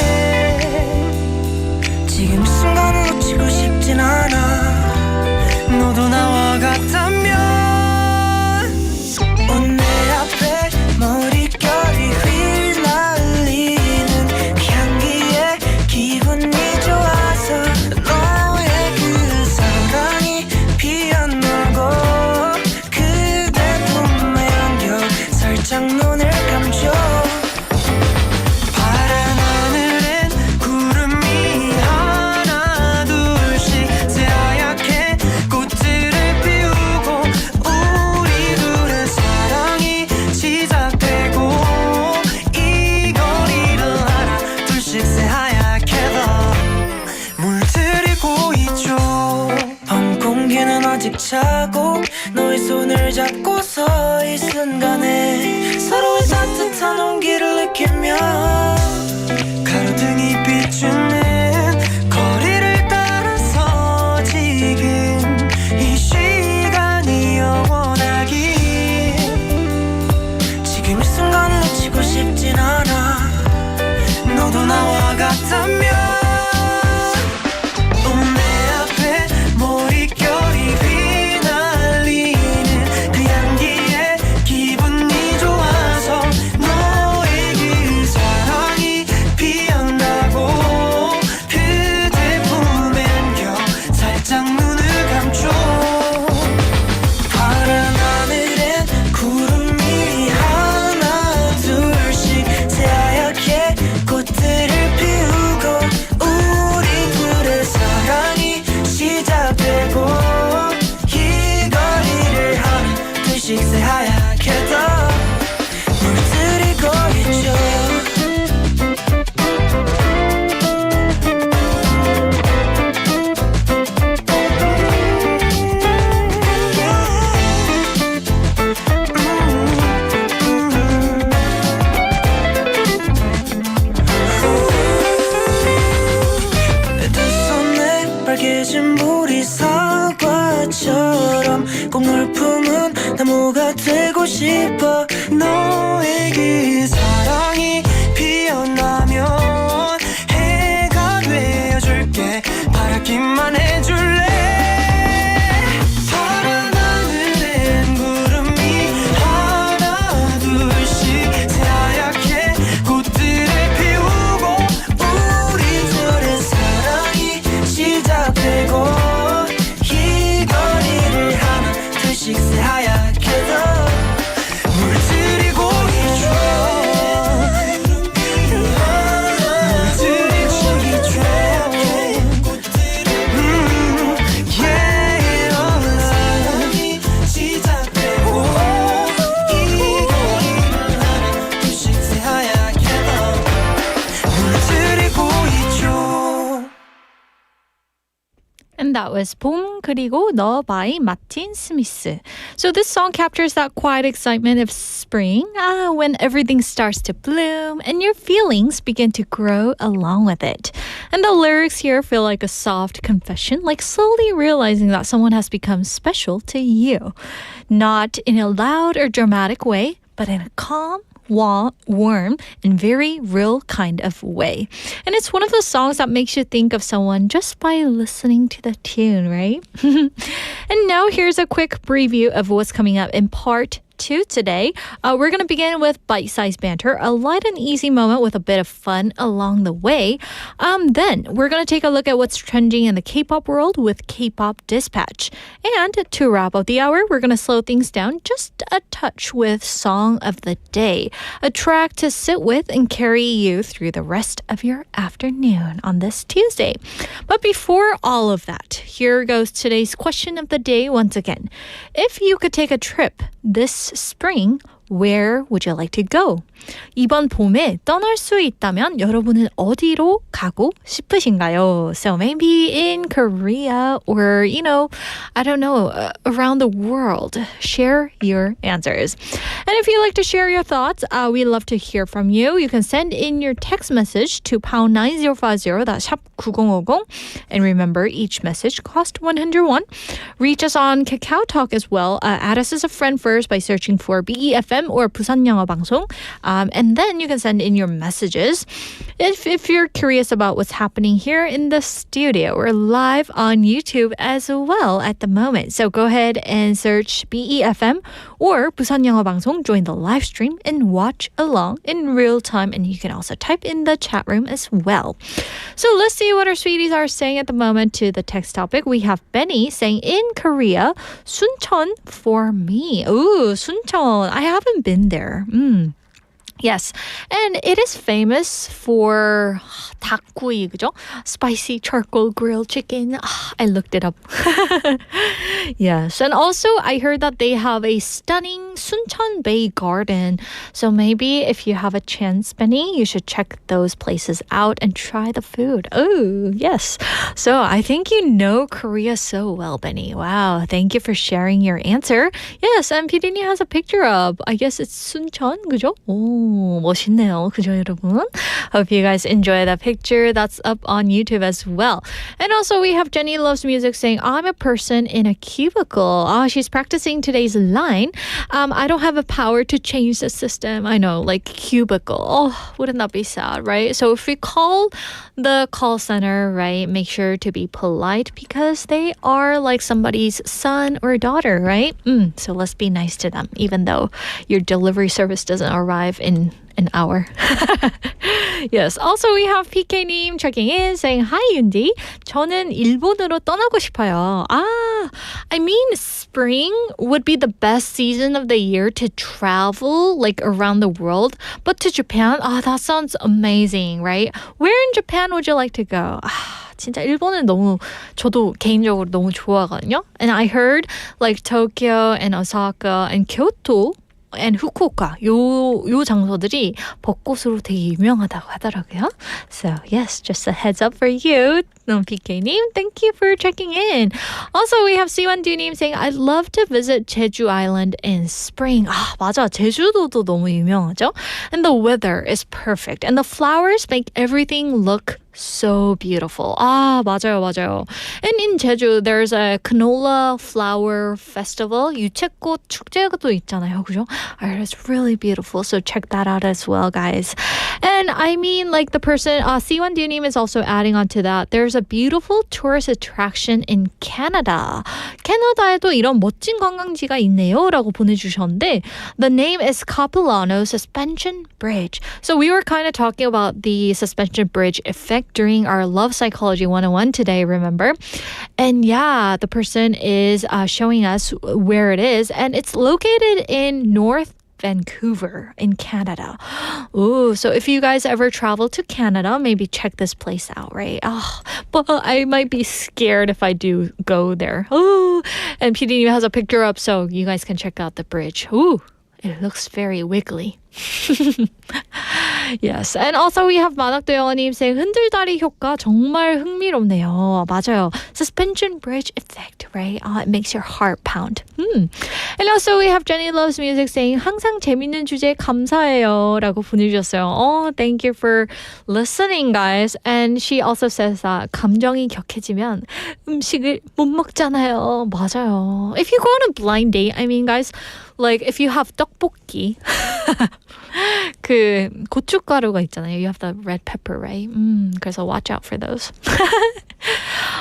지금 이 순간을 놓치고 싶진 않아. 너도 나와 같다면 오늘 앞에 머릿결이 휘날리는 그 향기에 기분이 좋아서 너의 그 사랑이 피어나고 그대 품에 안겨 살짝 눈을 감죠. 파란 하늘엔 구름이 하나 둘씩 새하얗게 꽃들을 피우고 우리 둘의 사랑이 시작되고 이 거리를 하나 둘씩 새하얗게 더 물들이고 있죠. 밤 공기는 아직 차고 너의 손을 잡고서 이 순간에 서로의 따뜻한 온기를 느끼며 가로등이 비추는 거리를 따라서 지금 이 시간이 영원하길 지금 이 순간을 놓치고 싶진 않아. 너도 나와 같다면 오늘 앞에 머릿결이 휘날리는 그 향기에 기분이 좋아서 너의 그 사랑이 피어나고 그대 품에 안겨 살짝 눈을 감죠. 파란 하늘엔 구름이 하나 둘씩 새하얗게 꽃들을 피우고 우리 둘의 사랑이 시작되고 이 거리를 하나 둘씩 새하얗게 더 물들이고 있죠. 두 손에 빨개진 물이 사과처럼 꼭 널 품은 나무가 되고 싶어. 너의 그 사랑이 피어나면 해가 되어줄게. 바라기만 해줄래. 파란 하늘엔 구름이 하나 둘씩 새하얗게 꽃들을 피우고 우리 둘의 사랑이 시작되고 이 거리를 하나 둘씩 새하얗게 더 물들이고 있죠. 물들이고 있죠. 사랑이 시작되고 이 거리를 하나 둘씩 새하얗게 더 물들이고 있죠. And that was 봄 그리고 너 by Martin Smith. So this song captures that quiet excitement of spring, when everything starts to bloom and your feelings begin to grow along with it. And the lyrics here feel like a soft confession, like slowly realizing that someone has become special to you. Not in a loud or dramatic way, but in a calm, warm, and very real kind of way. And it's one of those songs that makes you think of someone just by listening to the tune, right? And now here's a quick preview of what's coming up in part 2 today. We're going to begin with bite-sized banter, a light and easy moment with a bit of fun along the way. Then we're going to take a look at what's trending in the K-pop world with K-pop Dispatch. And to wrap up the hour, we're going to slow things down just a touch with Song of the Day, a track to sit with and carry you through the rest of your afternoon on this Tuesday. But before all of that, here goes today's question of the day once again. If you could take a trip this spring, where would you like to go? 이번 봄에 떠날 수 있다면 여러분은 어디로 가고 싶으신가요? So maybe in Korea or, I don't know, around the world. Share your answers. And if you'd like to share your thoughts, we'd love to hear from you. You can send in your text message to pound 9050, that's 샵 9050. And remember, each message costs 101. Reach us on Kakao Talk as well. Add us as a friend first by searching for BEFM or 부산 영어 방송. And then you can send in your messages. If you're curious about what's happening here in the studio, we're live on YouTube as well at the moment. So go ahead and search BEFM or 부산 영어 방송, join the live stream and watch along in real time. And you can also type in the chat room as well. So let's see what our sweeties are saying at the moment to the text topic. We have Benny saying, in Korea, Suncheon for me. Ooh, Suncheon. I haven't been there. Yes, and it is famous for 닭구이, 그죠? Spicy charcoal grilled chicken. I looked it up. Yes, and also I heard that they have a stunning Suncheon Bay garden. So maybe if you have a chance, Benny, you should check those places out and try the food. Oh, yes. So I think you know Korea so well, Benny. Wow, thank you for sharing your answer. Yes, and 피디님 has a picture up. I guess it's Suncheon, 그죠? 오, 멋있네요. 그죠, 여러분? Hope you guys enjoy that picture. That's up on YouTube as well. And also we have Jenny Loves Music saying, I'm a person in a cubicle. She's practicing today's line. I don't have a power to change the system. I know, like cubicle. Oh, wouldn't that be sad, right? So if we call the call center, right, make sure to be polite because they are like somebody's son or daughter, right? So let's be nice to them, even though your delivery service doesn't arrive in an hour. Yes. Also, we have PK님 checking in saying, Hi, Yundi. 저는 일본으로 떠나고 싶어요. I mean, spring would be the best season of the year to travel, like around the world. But to Japan, that sounds amazing, right? Where in Japan would you like to go? 진짜 일본은 너무 저도 개인적으로 너무 좋아하거든요. And I heard like Tokyo and Osaka and Kyoto and 후쿠오카 요 장소들이 벚꽃으로 되게 유명하다고 하더라고요. So yes, just a heads up for you. PK님, thank you for checking in. Also, we have C1Du님 saying, I'd love to visit Jeju Island in spring. 맞아. 제주도도 너무 유명하죠? And the weather is perfect. And the flowers make everything look so beautiful. 맞아요. And in Jeju, there's a canola flower festival. 유채꽃 축제가 또 있잖아요. 그죠? It's really beautiful. So check that out as well, guys. And I mean, like the person, C1Du님 is also adding on to that. There's a beautiful tourist attraction in Canada. 캐나다에도 이런 멋진 관광지가 있네요. 라고 보내주셨는데 the name is Capilano Suspension Bridge. So we were kind of talking about the suspension bridge effect during our Love Psychology 101 today, remember? And yeah, the person is showing us where it is. And it's located in North Vancouver in Canada. Ooh, so if you guys ever travel to Canada, maybe check this place out, right? But I might be scared if I do go there. Ooh, and PD has a picture up so you guys can check out the bridge. Ooh, it looks very wiggly. Yes, and also we have 마닥도 영어님 saying 흔들다리 효과 정말 흥미롭네요. 맞아요. Suspension bridge effect, right? It makes your heart pound. And also we have Jenny Loves Music saying 항상 재밌는 주제 감사해요 라고 보내주셨어요. Thank you for listening, guys. And she also says that 감정이 격해지면 음식을 못 먹잖아요. 맞아요. If you go on a blind date, I mean, guys, like if you have 떡볶이, 그 고춧가루가 있잖아요. You have the red pepper, right? 그래서 watch out for those.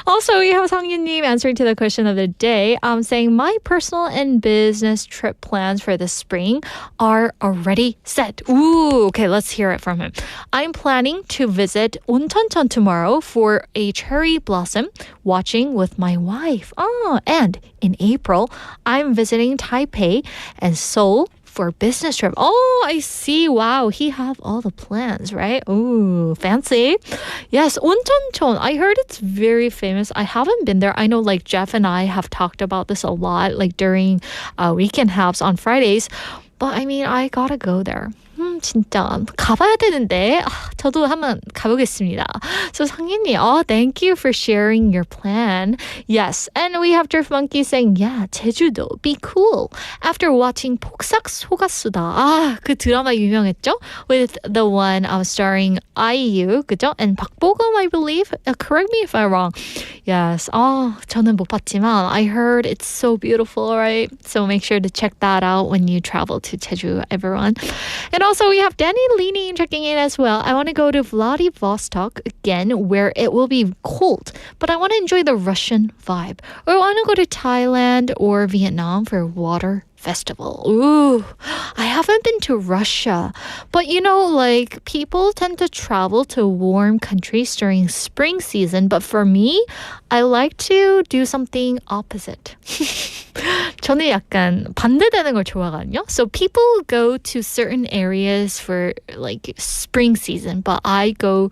Also, we have 상윤님 answering to the question of the day, saying my personal and business trip plans for the spring are already set. Ooh, okay, let's hear it from him. I'm planning to visit 온천천 tomorrow for a cherry blossom watching with my wife. Oh, and in April, I'm visiting Taipei and Seoul for business trip. Oh, I see. Wow, he have all the plans, right? Ooh, fancy. Yes, 온천천. I heard it's very famous. I haven't been there. I know like Jeff and I have talked about this a lot, like during weekend halves on Fridays. But I mean, I gotta go there. 진짜 가봐야 되는데 저도 한번 가보겠습니다. So 상윤이, thank you for sharing your plan. Yes, and we have Drift Monkey saying, yeah, 제주도, be cool. After watching 폭삭 속았수다. 그 드라마 유명했죠? With the one starring IU, 그죠? And 박보검, I believe. Correct me if I'm wrong. Yes, 저는 못 봤지만 I heard it's so beautiful, right? So make sure to check that out when you travel to Jeju, everyone. And also, we have Danny Leaning checking in as well. I want to go to Vladivostok again, where it will be cold, but I want to enjoy the Russian vibe. Or I want to go to Thailand or Vietnam for water festival. Ooh, I haven't been to Russia. But you know, like people tend to travel to warm countries during spring season. But for me, I like to do something opposite. 저는 약간 반대되는 걸 좋아하거든요. So people go to certain areas for like spring season, but I go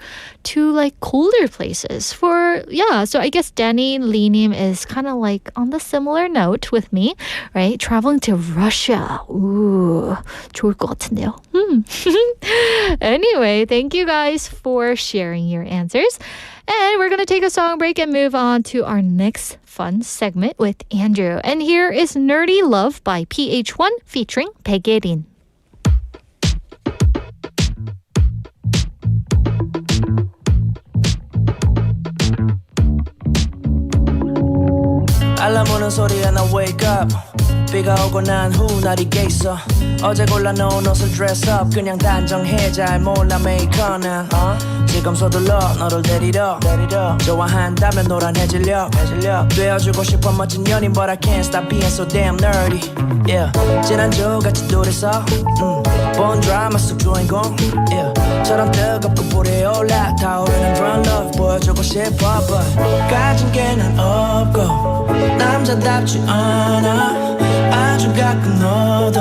to like colder places for, yeah. So I guess Danny Leanim is kind of like on the similar note with me, right? Traveling to Russia. Ooh, 좋을 것 같은데요. Anyway, thank you guys for sharing your answers. And we're going to take a song break and move on to our next fun segment with Andrew. And here is Nerdy Love by PH1 featuring 백예린. 알람 오는 소리에 나 wake up 비가 오고 난 후 날이 개 있어 어제 골라놓은 옷을 dress up 그냥 단정해 잘 몰라 메이커는 지금 서둘러 너를 데리러 좋아한다면 노란해질려 되어주고 싶어 멋진 연인 But I can't stop being so damn nerdy yeah. 지난주같이 둘이서 본 드라마 속 주인공 yeah. 처럼 뜨겁고 불이 올라 타오르는 brown love 보여주고 싶어 But 가진 게 난 없고 남자답지 않아 아주 가끔 너도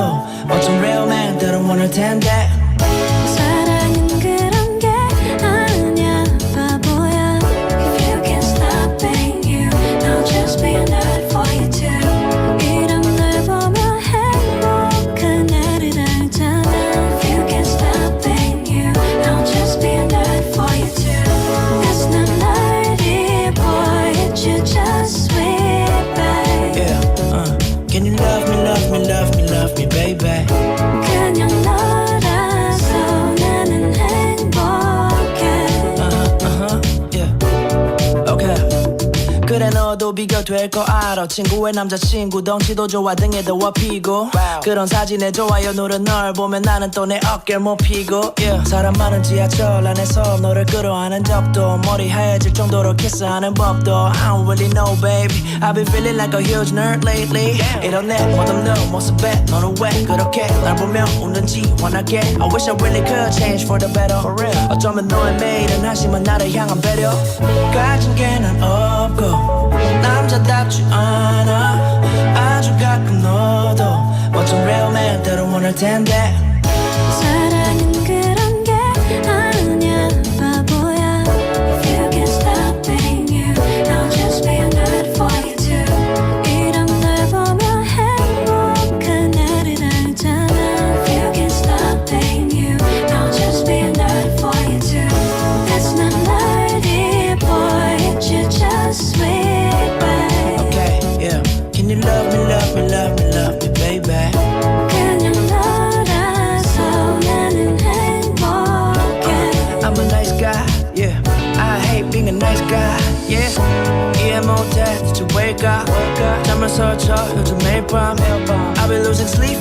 멋진 real man들은 원할 텐데 사랑은 그런 게 아니야 바보야 If you can't stop being you I'll just be a nerd for you too 이런 널 보며 행복한 나를 알잖아 If you can't stop being you I'll just be a nerd for you too That's not nerdy boy It's you just sweet babe yeah, Can you love me, love me, love me, love me, baby 그냥 너라서 나는 행복해 yeah. Okay 그래 너도 비교될 거 알아 친구의 남자친구 덩치도 좋아 등에 더워 피고 그런 사진에 좋아요 누른 널 보면 나는 또 내 어깨를 못 피고 yeah. 사람 많은 지하철 안에서 너를 끌어안은 적도 머리 하얘질 정도로 키스하는 법도 I don't really know baby I've been feeling like a huge nerd lately 이런 내 멋없는 모습에 너는 왜 그렇게 날 보며 웃는지 원하게 I wish I really could change for the better for real. 어쩌면 너의 매일은 한심한 나를 향한 배려 가진 게 난 없고 남자답지 않아 아주 가끔 너도 멋진 real man들은 원할 텐데 사랑은 그런 게 아니야 바보야 If you can't stop being you I'll just be a nerd for you too 이런 널 보며 행복한 나를 알잖아 If you can't stop being you I'll just be a nerd for you too That's not nerdy boy It's you just sweet babe Okay, yeah Can you love me, love me, love me, love me, baby 그냥 너라서 나는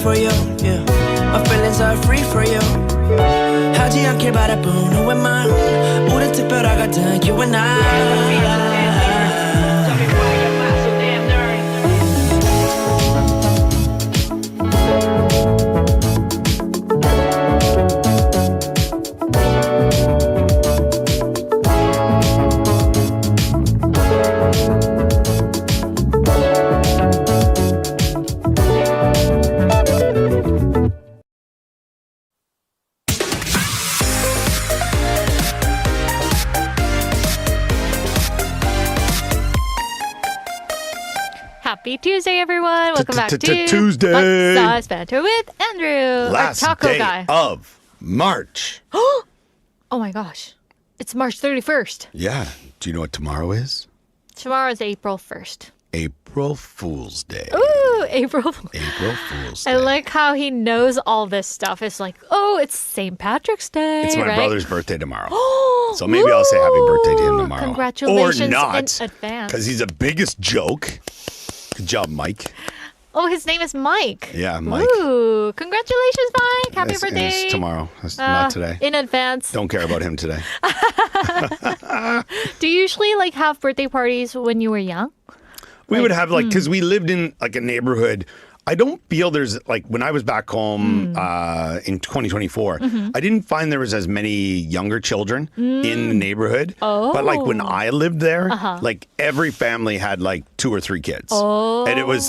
for you. Yeah. My feelings are free for you. 하지 않길 바라본 후의 마음 우린 특별하거든 you and I. Happy Tuesday, everyone. Welcome back to Tuesday. Sized Banter with Andrew, Last our taco day guy. of March. Oh my gosh. It's March 31st. Yeah. Do you know what tomorrow is? Tomorrow is April 1st. April Fool's Day. Ooh, April. April Fool's Day. I like how he knows all this stuff. It's like, oh, it's St. Patrick's Day. It's my right? brother's birthday tomorrow. So maybe I'll say happy birthday to him tomorrow. Congratulations or not, in advance. because he's the biggest joke. Good job, Mike. Oh, his name is Mike. Yeah, Mike. Ooh, congratulations, Mike. Happy birthday. It's tomorrow. It's not today. In advance. Don't care about him today. Do you usually like have birthday parties when you were young? We would have because we lived in like a neighborhood. I don't feel there's like when I was back home in 2024, I didn't find there was as many younger children in the neighborhood. But like when I lived there, like every family had like 2 or 3 kids. And it was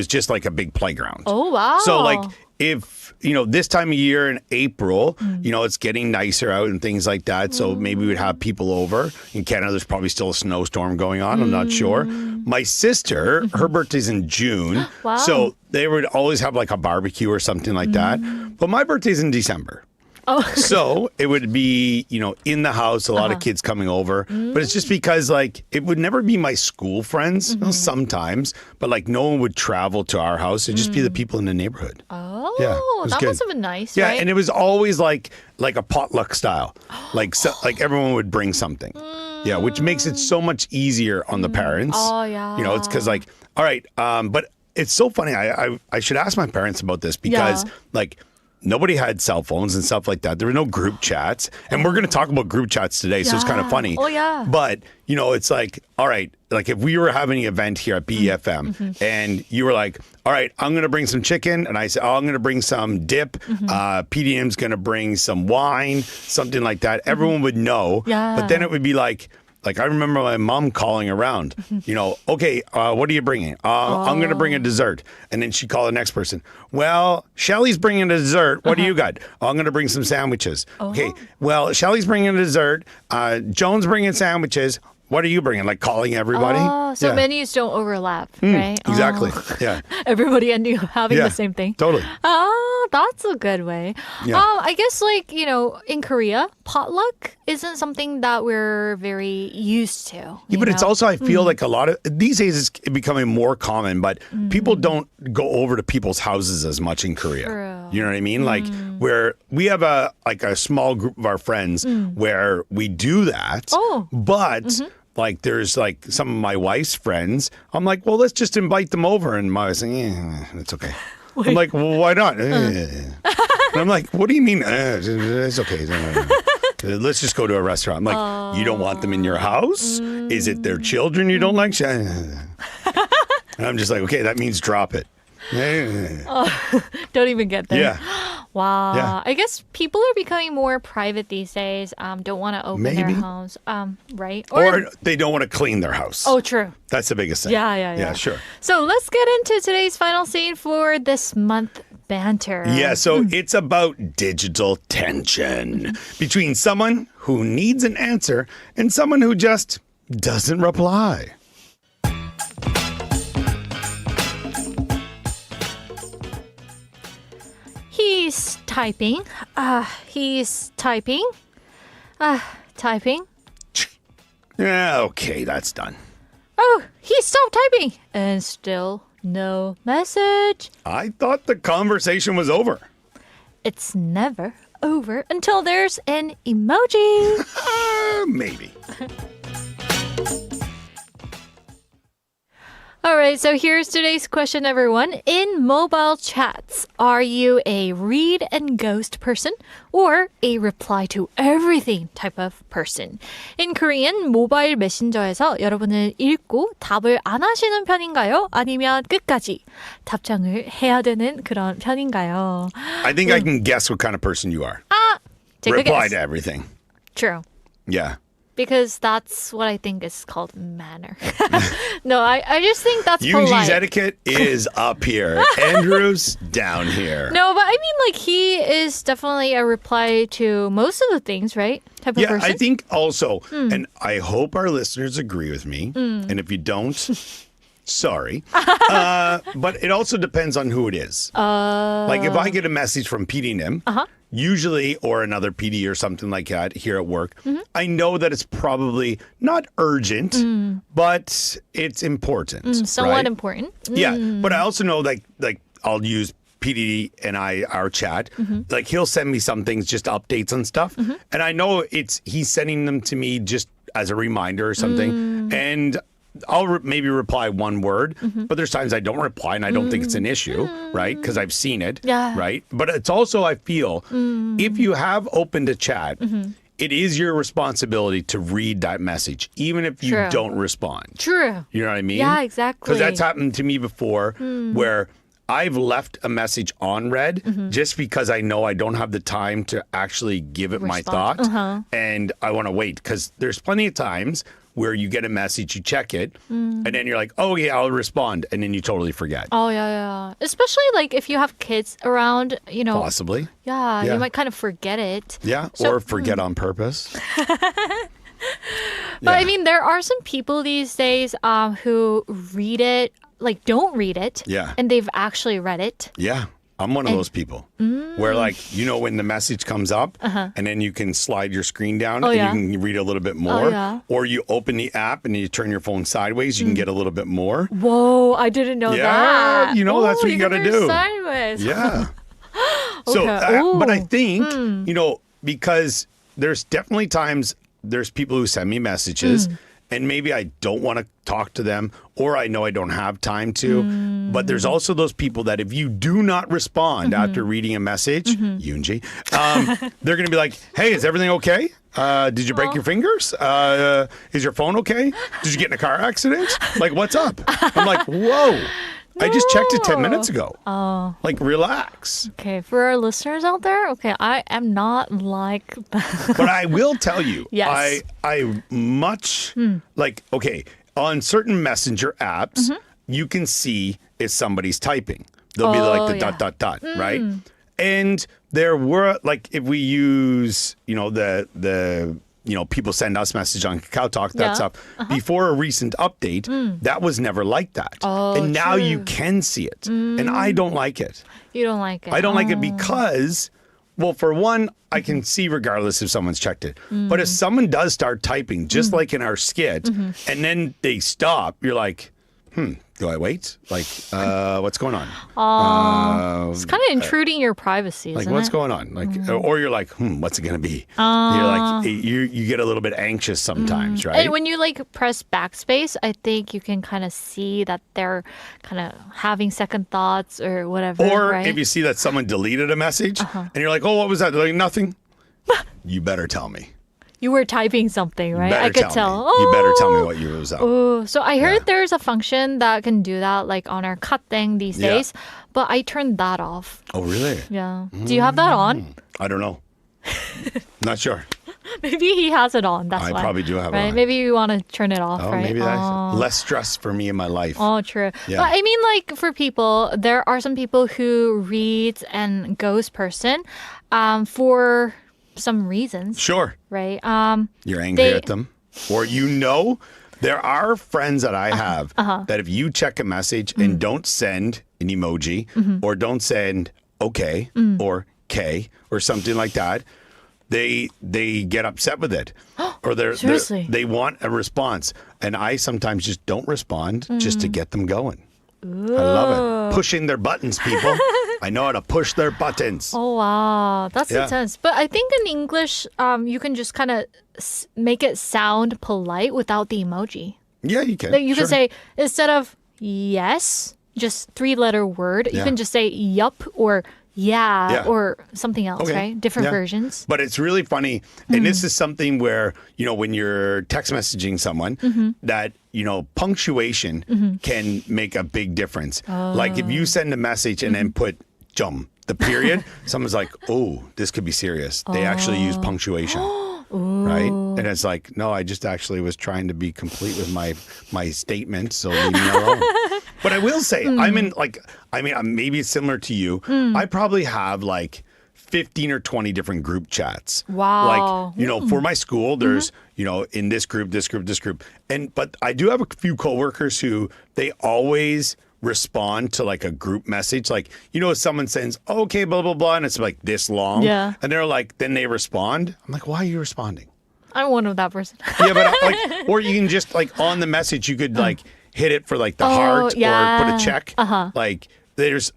just like a big playground. Oh, wow. So like if, this time of year in April, it's getting nicer out and things like that. So maybe we'd have people over. In Canada, there's probably still a snowstorm going on. I'm not sure. My sister, her birthday's in June. Wow. So they would always have like a barbecue or something like that. But my birthday's in December. Oh. So it would be, in the house, a lot of kids coming over. But it's just because, like, it would never be my school friends, well, sometimes, but like no one would travel to our house. It'd just be the people in the neighborhood. Oh, Yeah, it was that good. must have been nice, Yeah, right? and it was always like a potluck style. Like everyone would bring something. Yeah, which makes it so much easier on the parents. Oh, yeah. It's because like, all right, but it's so funny. I should ask my parents about this because like nobody had cell phones and stuff like that. There were no group chats. And we're going to talk about group chats today, so it's kind of funny. Oh, yeah. But, it's like, all right, like if we were having an event here at BEFM and you were like, all right, I'm going to bring some chicken. And I said, I'm going to bring some dip. PDM's going to bring some wine, something like that. Everyone would know. Yeah. But then it would be like I remember my mom calling around, okay, what are you bringing? I'm going to bring a dessert. And then she'd call the next person. Well, Shelly's bringing a dessert. What do you got? I'm going to bring some sandwiches. Okay, well, Shelly's bringing a dessert. Joan's bringing sandwiches. What are you bringing? Like calling everybody? Oh, so Yeah. menus don't overlap, right? Exactly. Oh. Yeah. Everybody ending up having the same thing. Totally. Oh, that's a good way. Yeah. I guess in Korea, potluck isn't something that we're very used to. Yeah, but it's also, I feel like a lot of, these days it's becoming more common, but people don't go over to people's houses as much in Korea. True. You know what I mean? Like where we have a small group of our friends where we do that, but like there's like some of my wife's friends, I'm like, well, let's just invite them over. And my wife's like, it's okay. I'm like, well, why not? And I'm like, what do you mean? It's okay. Let's just go to a restaurant. I'm like, you don't want them in your house? Is it their children you don't like? And I'm just like, okay, that means drop it. Don't even get there. Yeah. Wow. Yeah. I guess people are becoming more private these days. Don't want to open their Maybe. homes. Right? Or they don't want to clean their house. Oh, true. That's the biggest thing. Yeah. Yeah, sure. So let's get into today's final scene for this month banter. Yeah, so it's about digital tension between someone who needs an answer and someone who just doesn't reply. He's typing. He's typing. Typing. Yeah, okay, that's done. Oh, he stopped typing. And still no message. I thought the conversation was over. It's never over until there's an emoji. Maybe. All right, so here's today's question, everyone. In mobile chats, are you a read and ghost person or a reply to everything type of person? In Korean, 모바일 메신저에서 여러분은 읽고 답을 안 하시는 편인가요? 아니면 끝까지 답장을 해야 되는 그런 편인가요? I think I can guess what kind of person you are. Take a Reply guess. to everything. True. Yeah. Because that's what I think is called manner. No, I just think that's Yoonji's polite. etiquette is up here. Andrew's down here. No, but I mean, like, he is definitely a reply to most of the things, right? Type of Yeah, person. I think also, and I hope our listeners agree with me, and if you don't, sorry. But it also depends on who it is. Like if I get a message from PD Nim, usually, or another PD or something like that here at work, I know that it's probably not urgent, but it's important. Somewhat right? important. Yeah, but I also know like I'll use PD and our chat. Like he'll send me some things, just updates and stuff, and I know he's sending them to me just as a reminder or something, and I'll maybe reply one word, but there's times I don't reply and I don't think it's an issue, right? Because I've seen it, Yeah. right? But it's also, I feel, if you have opened a chat, it is your responsibility to read that message, even if you True. don't respond. True. You know what I mean? Yeah, exactly. Because that's happened to me before where I've left a message unread just because I know I don't have the time to actually give it my thought. Respond. And I want to wait because there's plenty of times where you get a message, you check it, and then you're like, oh, yeah, I'll respond. And then you totally forget. Oh, yeah. Especially, like, if you have kids around, you know. Possibly. Yeah, Yeah. you might kind of forget it. Yeah. So- or forget on purpose. But I Yeah. mean, there are some people these days who read it, like, don't read it. Yeah. And they've actually read it. Yeah. I'm one of those people where, like, you know, when the message comes up and then you can slide your screen down Oh, and yeah. you can read a little bit more. yeah. Or you open the app and you turn your phone sideways, you can get a little bit more. Whoa, I didn't know Yeah, that. you know, that's Oh, what you can gotta read do. Sideways. Yeah. So, Okay. but I Ooh. think, you know, because there's definitely times there's people who send me messages and maybe I don't want to talk to them or I know I don't have time to. But there's also those people that if you do not respond after reading a message, Yoonji, they're going to be like, hey, is everything okay? Did you break your fingers? Is your phone okay? Did you get in a car accident? Like, what's up? I'm like, whoa. I just checked it 10 minutes ago. Oh. Like, relax. Okay, for our listeners out there, okay, I am not like that. But I will tell you, Yes. I much like, okay, on certain messenger apps, you can see if somebody's typing. There'll be like the yeah. dot, right? And there were like if we use, you know, the you know, people send us message on Kakao Talk, that Yeah. stuff. Before a recent update, that was never like that. Oh, and now you true. can see it. And I don't like it. You don't like it. I don't like it because, well, for one, I can see regardless if someone's checked it. But if someone does start typing, just like in our skit, and then they stop, you're like, do I wait? Like, what's going on? It's kind of intruding your privacy, Like, isn't what's it? going on? Like, or you're like, what's it gonna be? You're like, you get a little bit anxious sometimes, right? And when you like press backspace, I think you can kind of see that they're kind of having second thoughts or whatever. Or right? if you see that someone deleted a message and you're like, oh, what was that? They're like, nothing. You better tell me. you were typing something, right? Better I could tell tell. me. You better tell me Oh. what you was up. Oh, so I heard Yeah. there's a function that can do that, like on our cut thing these Yeah. days. But I turned that off. Oh, really? Yeah. Do you have that on? I don't know. Not sure. Maybe he has it on. That's I why. probably do have it right? on. Maybe you want to turn it off, Oh, right? maybe that's Oh. less stress for me in my life. Oh, true. Yeah. But I mean, like for people, there are some people who reads and goes person, for some reasons, Sure. right? You're angry They- at them. Or you know, there are friends that I have that if you check a message and don't send an emoji or don't send okay or K or something like that, they get upset with it. Or Seriously? they want a response. And I sometimes just don't respond just to get them going. I love it. Pushing their buttons, people. I know how to push their buttons. Oh wow, that's Yeah. intense. But I think in English, you can just kind of make it sound polite without the emoji. Yeah, you can. Like you Sure. could say instead of yes, just 3-letter word. You Yeah. can just say yup or yeah, Yeah. or something else, Okay. right? Different Yeah. versions. But it's really funny. And this is something where, when you're text messaging someone, that, punctuation can make a big difference. Like if you send a message and then put the period, someone's like, oh, this could be serious. They actually use punctuation. Right? And it's like, no, I just actually was trying to be complete with my statement, so leave me alone. But I will say, maybe it's similar to you. I probably have like 15 or 20 different group chats. Wow. Like, for my school, there's, in this group. But I do have a few coworkers who they always respond to like a group message. Like, someone sends, okay, blah, blah, blah, and it's like this long. Yeah. And they're like, then they respond. I'm like, why are you responding? I'm one of that person. Yeah, but or you can just like on the message, you could like hit it for like the heart yeah. or put a check. Like there's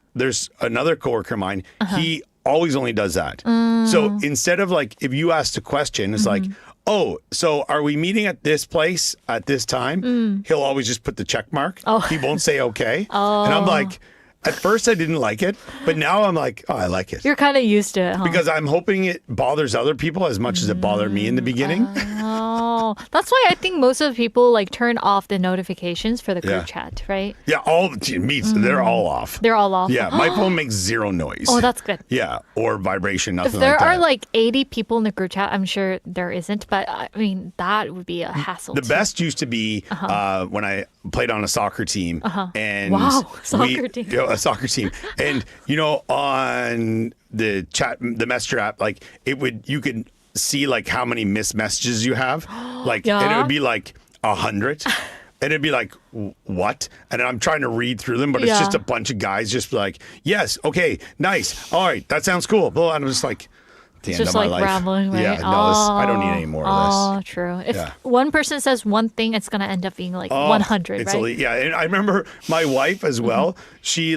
another coworker of mine. He always only does that. So instead of like, if you asked a question, it's like, oh, so are we meeting at this place at this time? He'll always just put the check mark. He won't say okay. And I'm like, at first I didn't like it, but now I'm like, oh, I like it. You're kind of used to it, huh? Because I'm hoping it bothers other people as much as it bothered me in the beginning. Oh, that's why I think most of the people like turn off the notifications for the group Yeah. chat, right? Yeah, they're all off. They're all off. Yeah, my phone makes zero noise. Oh, that's good. Yeah, or vibration, nothing If there like that. are like 80 people in the group chat, I'm sure there isn't, but I mean, that would be a hassle. The too. best used to be when I played on a soccer team. And Wow, soccer team. A soccer team. And, on the messenger app, like you could see like how many missed messages you have. Like, and it Yeah. would be like 100. And it'd be like, what? And I'm trying to read through them, but it's Yeah. just a bunch of guys just like, yes, okay, nice. All right, that sounds cool. Well, I'm just like, the It's end just of my like life. rambling, right? Yeah, no, I don't need any more of this. Oh, true. If Yeah. one person says one thing, it's going to end up being like 100, it's right? elite. Yeah, and I remember my wife as well. She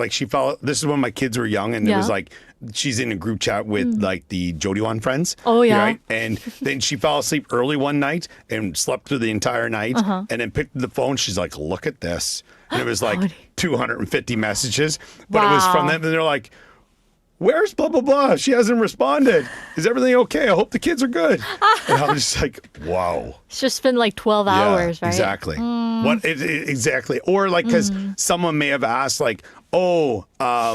she fell. This is when my kids were young, and it was Yeah. like she's in a group chat with like the Jodiwan friends. Oh, yeah. right. And then she fell asleep early one night and slept through the entire night, and then picked up the phone. She's like, "Look at this," and it was like 250 messages, but it was from Wow. them, and they're like, where's blah, blah, blah? She hasn't responded. Is everything okay? I hope the kids are good. And I was just like, wow. It's just been like 12 hours, right? Exactly. Exactly. Or like, because someone may have asked like, oh,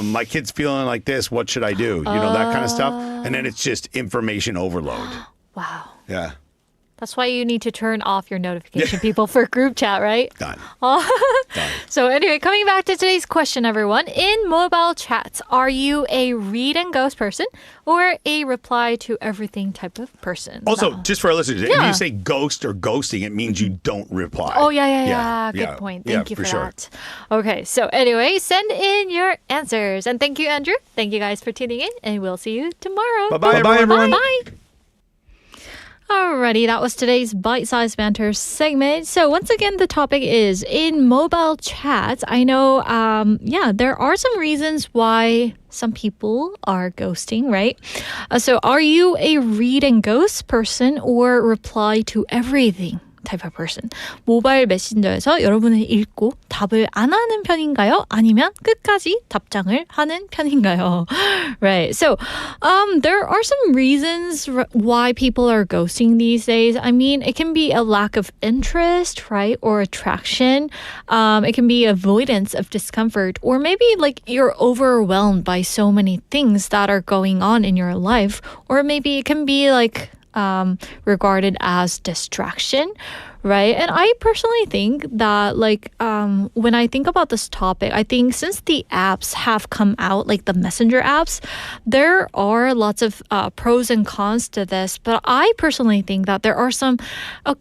my kid's feeling like this. What should I do? That kind of stuff. And then it's just information overload. Wow. Yeah. That's why you need to turn off your notification people for group chat, right? Done. Done. So anyway, coming back to today's question, everyone. In mobile chats, are you a read and ghost person or a reply to everything type of person? Also, No. just for our listeners, if Yeah. you say ghost or ghosting, it means you don't reply. Oh, yeah. Good point. Thank you for sure. that. Okay, so anyway, send in your answers. And thank you, Andrew. Thank you guys for tuning in, and we'll see you tomorrow. Bye-bye, everyone. Bye. Alrighty, that was today's bite-sized banter segment. So once again, the topic is in mobile chats. I know, there are some reasons why some people are ghosting, right? So are you a read and ghost person or reply to everything type of person? 모바일 메신저에서 여러분을 읽고 답을 안 하는 편인가요? 아니면 끝까지 답장을 하는 편인가요? Right. So, there are some reasons why people are ghosting these days. I mean, it can be a lack of interest, right? Or attraction. It can be avoidance of discomfort, or maybe like you're overwhelmed by so many things that are going on in your life, or maybe it can be like regarded as distraction, right? And I personally think that when I think about this topic, I think since the apps have come out, like the messenger apps, there are lots of pros and cons to this. But I personally think that there are some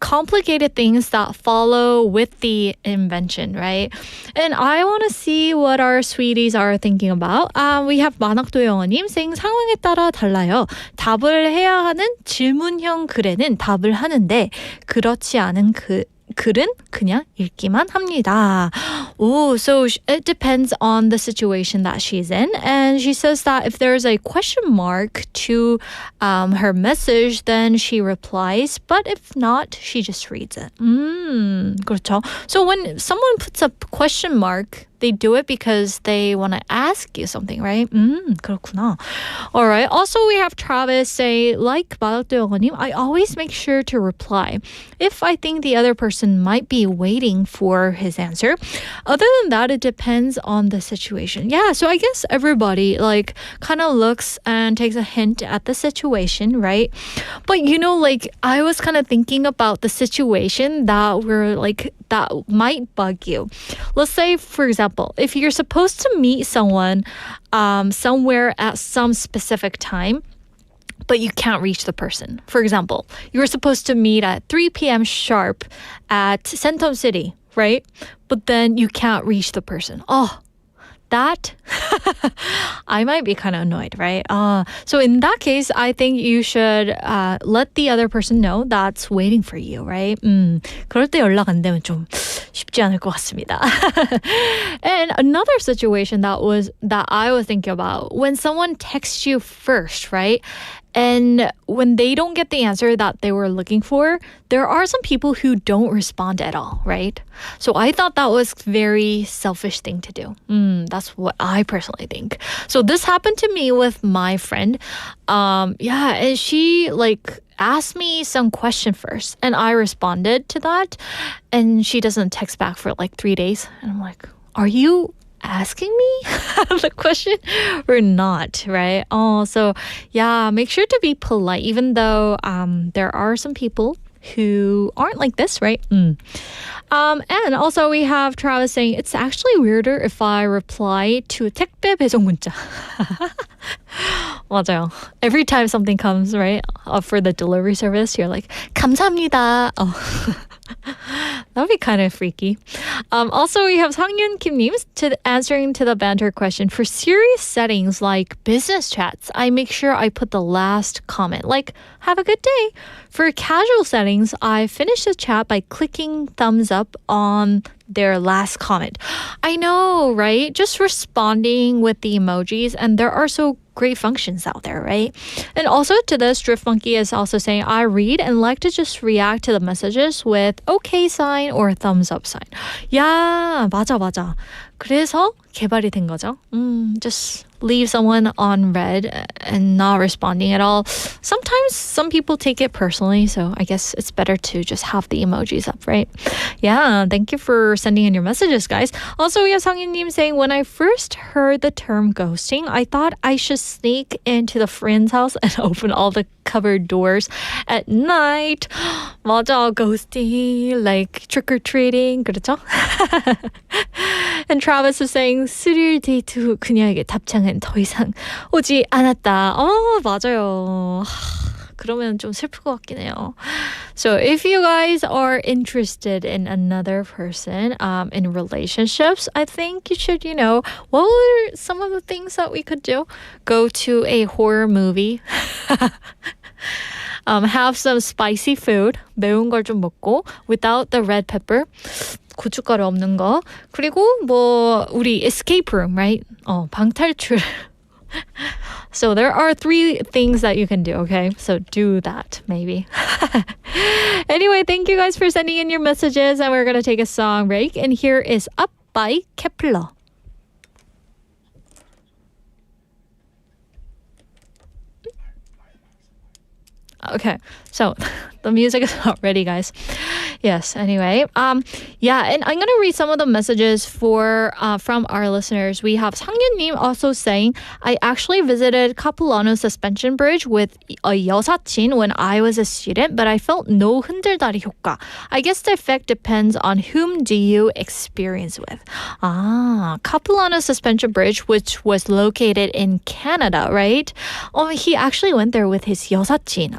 complicated things that follow with the invention, right? And I want to see what our sweeties are thinking about. We have 만학도 영어님 saying 상황에 따라 달라요. 답을 해야 하는 질문형 글에는 답을 하는데 그렇지 않은 글은 그냥 읽기만 합니다. Oh, so it depends on the situation that she's in. And she says that if there's a question mark to her message, then she replies. But if not, she just reads it. 그렇죠. So when someone puts a question mark, they do it because they want to ask you something, right? 그렇구나. All right. Also, we have Travis say, like 마덕도 영어님, I always make sure to reply if I think the other person might be waiting for his answer. Other than that, it depends on the situation. Yeah, so I guess everybody like kind of looks and takes a hint at the situation, right? But you know, like I was kind of thinking about the situation that that might bug you. Let's say, for example, if you're supposed to meet someone somewhere at some specific time, but you can't reach the person. For example, you were supposed to meet at 3 p.m. sharp at Centum City, right? But then you can't reach the person. Oh, that I might be kind of annoyed, right? So in that case, I think you should let the other person know that's waiting for you, right? 그럴 때 연락 안 되면 좀 쉽지 않을 것 같습니다. And another situation that I was thinking about, when someone texts you first, right? And when they don't get the answer that they were looking for, there are some people who don't respond at all, right? So I thought that was a very selfish thing to do. That's what I personally think. So this happened to me with my friend. And she asked me some question first, and I responded to that, and she doesn't text back for 3 days. And I'm like, are you asking me the question or not, right? So yeah, make sure to be polite, even though there are some people who aren't like this, right? And also we have Travis saying, it's actually weirder if I reply to 택배 배송 문자. 맞아요. Every time something comes, right, for the delivery service, you're like, 감사합니다. That would be kind of freaky. Also, we have Sangyun Kim-님 answering to the banter question. For serious settings like business chats, I make sure I put the last comment, like, have a good day. For casual settings, I finish the chat by clicking thumbs up on their last comment. I know, right? Just responding with the emojis, and there are so great functions out there, right? And also to this, Drift Monkey is also saying, I read and like to just react to the messages with okay sign or thumbs up sign. Yeah, 맞아. 그래서 개발이 된 거죠. Just leave someone on red and not responding at all. Sometimes some people take it personally, so I guess it's better to just have the emojis up, right? Yeah, thank you for sending in your messages, guys. Also, we have Sangin-님 saying, when I first heard the term ghosting, I thought I should sneak into the friend's house and open all the cupboard doors at night. 맞아, ghosting, like trick-or-treating, 그렇죠? And Travis is saying, 스릴 데이트 후 그녀에게 답장은 더 이상 오지 않았다. 맞아요. 그러면 좀 슬플 것 같긴 해요. So if you guys are interested in another person in relationships, I think you should, what were some of the things that we could do? Go to a horror movie. Have some spicy food. 매운 걸 좀 먹고 without the red pepper. 고춧가루 없는 거. 그리고 우리 escape room, right? 방탈출. So there are 3 things that you can do, okay? So do that, maybe. Anyway, thank you guys for sending in your messages, and we're going to take a song break. And here is Up by Kepler. Okay, so the music is not ready, guys. Yes, anyway. And I'm going to read some of the messages from our listeners. We have 상윤님 also saying, I actually visited Capilano Suspension Bridge with a 여사친 when I was a student, but I felt no 흔들다리 효과. I guess the effect depends on whom do you experience with. Capilano Suspension Bridge, which was located in Canada, right? He actually went there with his 여사친.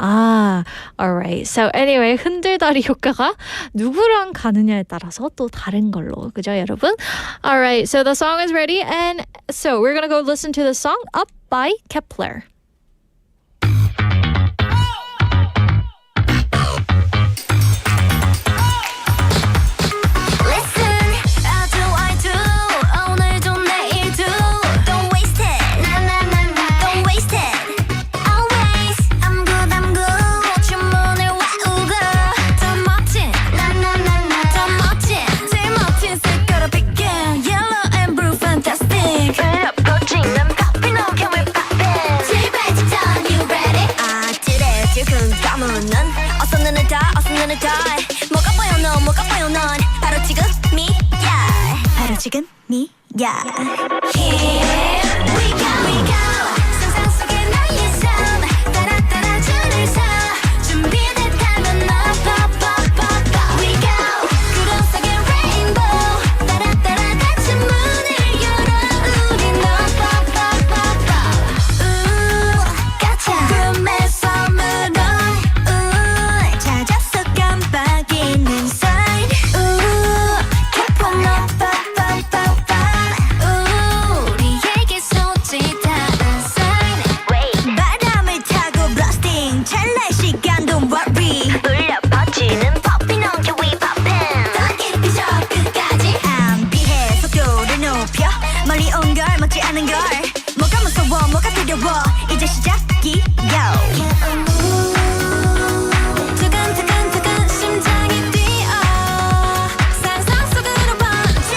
Alright. So anyway, 흔들다리 효과가 누구랑 가느냐에 따라서 또 다른 걸로. 그죠, 여러분? Alright, so the song is ready, and so we're gonna go listen to the song Up by Kepler. 지금이야. Here we go. 상상 속의 나의 삶 따라 줄을 서 준비됐다면 up up up up up we go. 구름 속의 rainbow 따라 같이 문을 열어 우린 up up up up up. 가차 꿈의 섬으로 찾았어 깜빡이는 sign. keep on up up up up up. 우리에게 솔직한 sign. 바람을 타고 blasting 찰나의 시간 don't worry. 울려 퍼지는 popping on your way popping. 더 깊이 저 끝까지 암비해 속도를 높여 멀리 온 걸 먹지 않은 걸 뭐가 무서워 뭐가 두려워 이제 시작이야. 두근두근 심장이 뛰어 상상 속으로 번지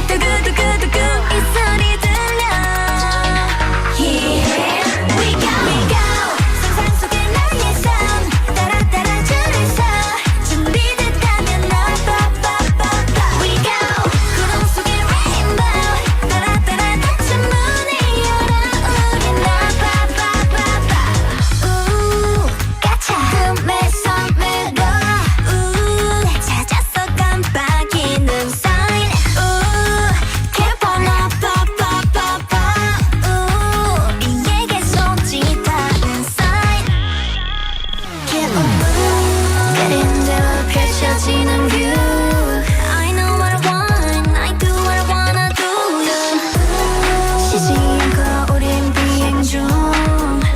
두구두구두구 이 소리 들려. Here we go. 상상 속의 나의 삶 따라 줄을 서 준비됐다면 up up up up up we go. 구름 속의 rainbow 따라 같이 문을 열어 우린 up up up up up. 가차 꿈의 섬으로 찾았어 깜빡이는 sign. keep on up up up up up. 우리에게 솔직한 sign. keep on move 그림대로 펼쳐지는 view. I know what I want I do what I wanna do. 쉬지 않고 우린 비행 중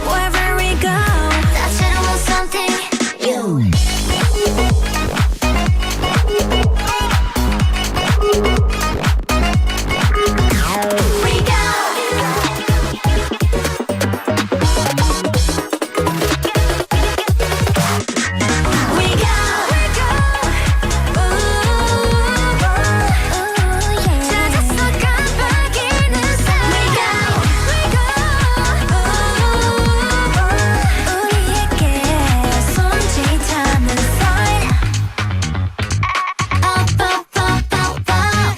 wherever we go 다채로운 something new. We go. We go. 찾았어 깜빡이는 sign. We go. 우리에게 손짓하는 sign. Up up up up up.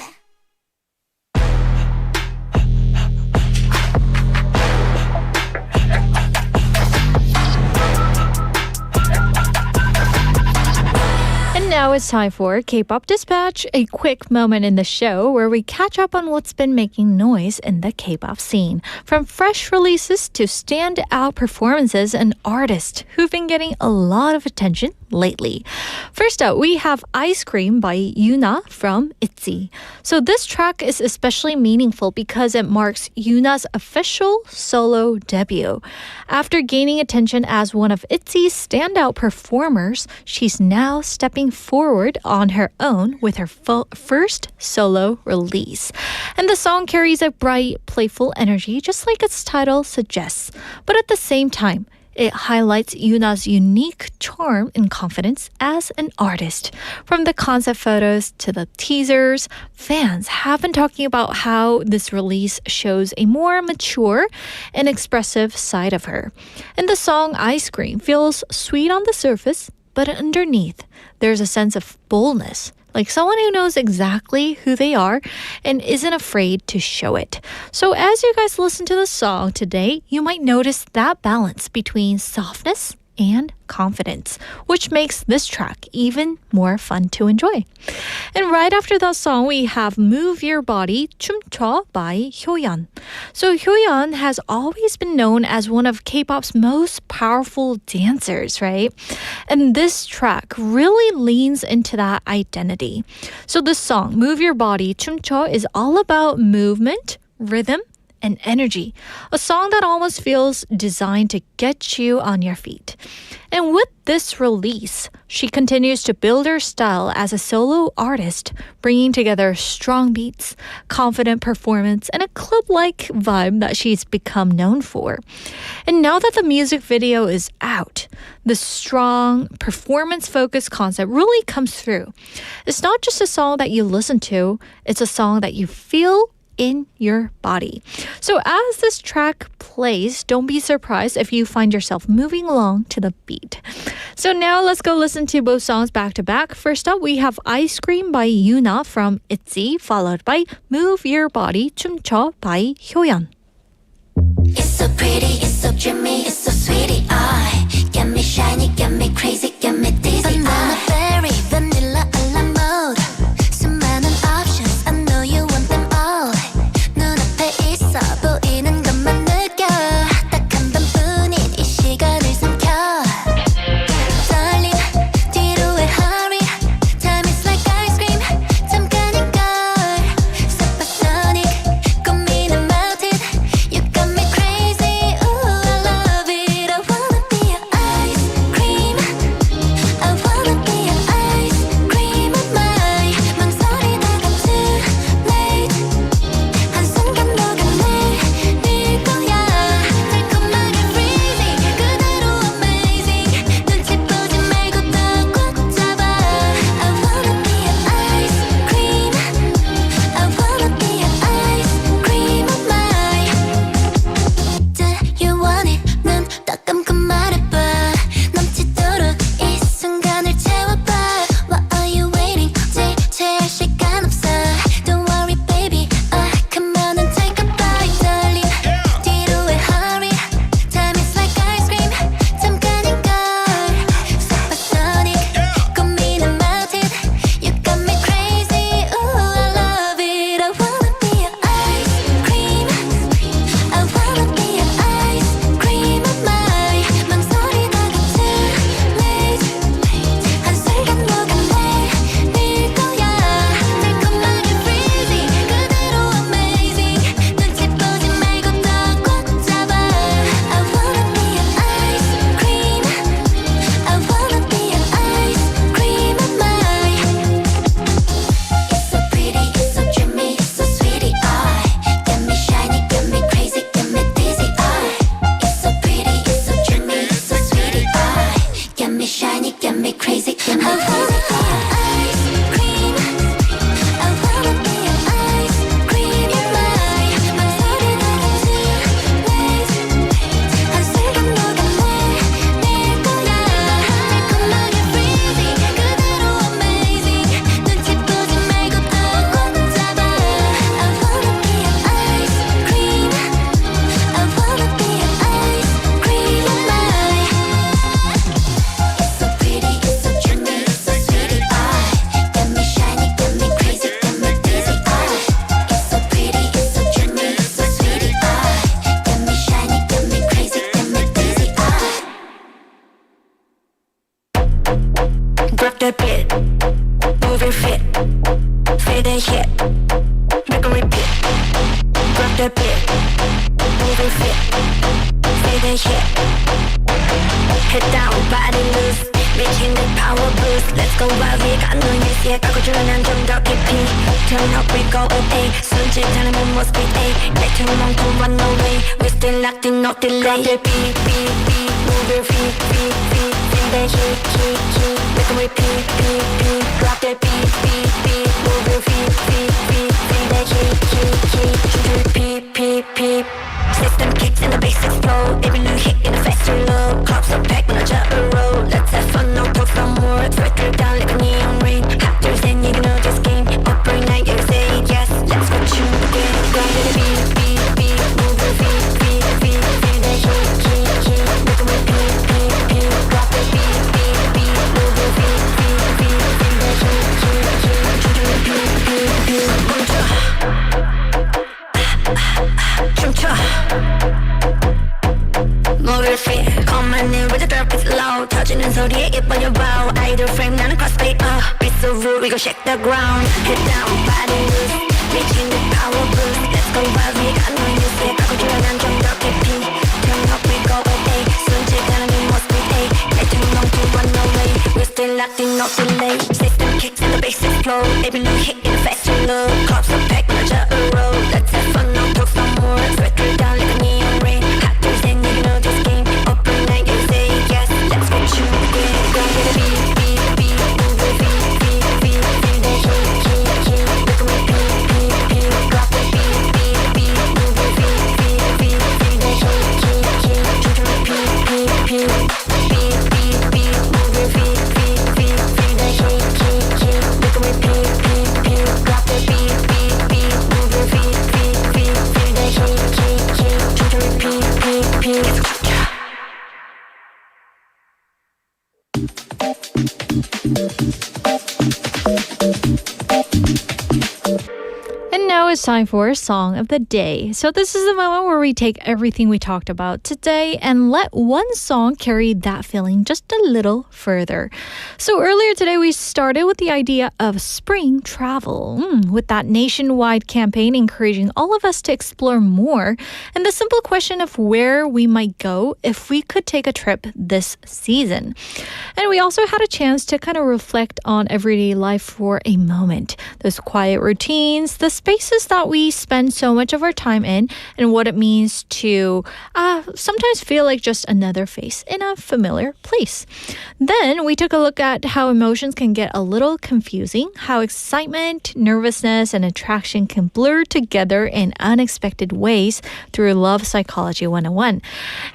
And now it's time for K-pop Dispatch, a quick moment in the show where we catch up on what's been making noise in the K-pop scene. From fresh releases to standout performances and artists who've been getting a lot of attention lately. First up, we have Ice Cream by Yuna from ITZY. So this track is especially meaningful because it marks Yuna's official solo debut. After gaining attention as one of ITZY's standout performers, she's now stepping forward on her own with her first solo release. And the song carries a bright, playful energy, just like its title suggests. But at the same time, it highlights Yuna's unique charm and confidence as an artist. From the concept photos to the teasers, fans have been talking about how this release shows a more mature and expressive side of her. And the song Ice Cream feels sweet on the surface, but underneath, there's a sense of boldness. Like someone who knows exactly who they are and isn't afraid to show it. So as you guys listen to the song today, you might notice that balance between softness and confidence, which makes this track even more fun to enjoy. And right after that song, we have Move Your Body, 춤춰 by Hyoyeon. So Hyoyeon has always been known as one of K-pop's most powerful dancers, right? And this track really leans into that identity. So this song, Move Your Body, 춤춰, is all about movement, rhythm, and energy. A song that almost feels designed to get you on your feet. And with this release, she continues to build her style as a solo artist, bringing together strong beats, confident performance, and a club-like vibe that she's become known for. And now that the music video is out, the strong, performance-focused concept really comes through. It's not just a song that you listen to, it's a song that you feel in your body. So as this track plays plays, don't be surprised if you find yourself moving along to the beat. So now let's go listen to both songs back to back. First up, we have Ice Cream by Yoona from ITZY, followed by Move Your Body, 춤춰 by Hyoyeon. It's so pretty, it's so dreamy, it's so sweetie. Get me shiny, get me crazy, get me dizzy. Banana berry, vanilla a la mode. 수많은 options, I know you want them all. 눈앞에 있어 보이는 것만 느껴. 딱 한 번뿐인 이 시간을 삼켜. Darling, 뒤로의 hurry. Time is like ice cream, 잠깐인걸. Supersonic, 고민은 melted. You got me crazy, ooh, I love it. I wanna be your ice cream. I wanna be your ice cream of mine. 망설이다가 too late. 한순간 너가 내릴 거야. 달콤하게 freezing, 그대로 amazing. 눈치 보지 말고 더 꽉 잡아. I wanna be your ice cream. I wanna be your ice cream of mine. Do you want it? 눈 딱 감고 말해봐. 넘치도록 이 순간을 채워봐. What are you waiting? 지체할 시간 없어. Don't worry baby, come on and take a bite, darling. 뒤로의 hurry. Time is like ice cream, 잠깐인걸. Supersonic, 고민은 melted. You got me crazy, ooh, I love it. I wanna be your ice cream. I wanna be your ice cream of mine. 망설이다가 too late. 한순간 너가 내릴 거야. 달콤하게 freezing, 그대로 amazing. 눈치 보지 말고 더 꽉 잡아. I wanna be your ice cream. I wanna be your ice cream of mine. It's so pretty, it's so dreamy, it's so sweetie. Get me shiny, get me crazy, get me dizzy. It's so pretty, it's so dreamy, it's so sweetie. Get me shiny, get me crazy, get me dizzy. Ice cream. I wanna be your ice cream of mine. 망설이다가 too late. 한순간 너가 내릴 거야. 달콤하게 freezing, 그대로 amazing. 눈치 보지 말고 더 꽉 잡아. I wanna be your ice cream. I wanna be your ice cream of mine. It's so pretty, it's so dreamy, it's so sweetie. Get me shiny, get me crazy, get me dizzy. It's so pretty, it's so dreamy, it's so sweetie. Get me shiny, get me crazy, get me dizzy. Grab that beat, move your feet, feel the hit, make a repeat. Grab that beat, move your feet, feel the hit. Head down, body loose, reaching the power boost. Let's go wild, we got no use yet. 가고 줄어난 좀더 깊이. Turn up, we go away. 손짓하는 몸 speed A. Get too long to run away. We still locked in, no delay. Grab the beat, beat, beat, move your feet, feet, feet. Feel the heat, heat, heat. Make a repeat, beat, beat. Grab the beat, beat, beat, move your feet, feet, feet. Feel the heat, heat, heat. 춤출 peep, peep, peep. System kicks and the bass explode. Every new hit in a faster low. Clubs are packed, no job a roll. Let's have fun, no talk no more. Thread down like a neon rain. Actors and you know this game. Up all night, you say yes. Let's go tune again. Grind to the beat, beat, beat. Move your feet, feet, feet. Feel the heat, heat, heat. Make 'em repeat, beat, beat. Drop the beat, beat, beat. Move your feet, feet, feet. Feel the heat, heat, heat. 춤추 repeat, beat, beat. 멈춰. 춤춰. Move your feet, come on in with the drop is low. 터지는 소리에 예뻐 your bow. Idol frame 나는 crossfade. Beat so rude, we gon' shake the ground. Head down, body loose, reaching the power boost. Let's go wild, we got no use yet. 가고 줄어난 좀더 깊이. Turn up, we go away. 손짓하는 몸 speed A. Get too long to run away. We still locked in, no delay. System kicks and the bass explode. Every new hit in a faster low. Clubs are packed, no job a roll. Let's have fun, no talk no more. Thread down like a neon rain. Actors and you know this game. Up all night, you say yes. Let's go tune again. Grind to the beat, beat, beat. Move your feet, feet, feet. Feel the heat, heat, heat. Make 'em repeat, beat, beat. Drop the beat, beat, beat. Move your feet, feet, feet. Feel the heat, And now it's time for Song of the Day. So this is the moment where we take everything we talked about today and let one song carry that feeling just a little further. So earlier today we started with the idea of spring travel, with that nationwide campaign encouraging all of us to explore more and the simple question of where we might go if we could take a trip this season. And we also had a chance to kind of reflect on everyday life for a moment. Those quiet routines, the spaces that we spend so much of our time in, and what it means to sometimes feel like just another face in a familiar place. Then we took a look at how emotions can get a little confusing, how excitement, nervousness, and attraction can blur together in unexpected ways through Love Psychology 101.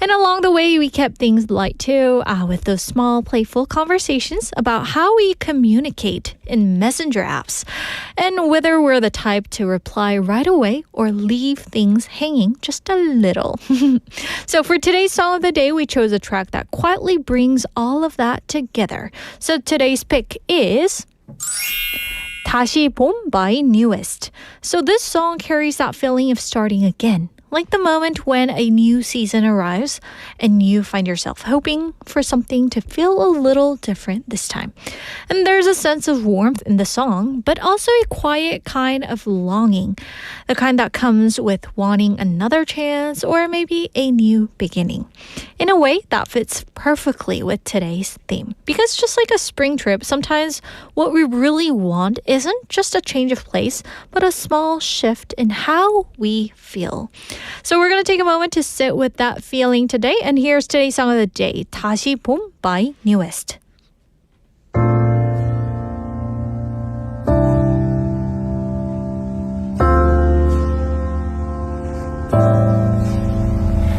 And along the way, we kept things light too, with those small, playful conversations about how we communicate in messenger apps, and whether we're the type to reply right away or leave things hanging just a little. So for today's Song of the Day, we chose a track that quietly brings all of that together. So today's pick is 다시 봄 by Newest. So this song carries that feeling of starting again, like the moment when a new season arrives and you find yourself hoping for something to feel a little different this time. And there's a sense of warmth in the song, but also a quiet kind of longing, the kind that comes with wanting another chance or maybe a new beginning. In a way, that fits perfectly with today's theme. Because just like a spring trip, sometimes what we really want isn't just a change of place, but a small shift in how we feel. So we're going to take a moment to sit with that feeling today. And here's today's Song of the Day, 다시 봄 by Newest.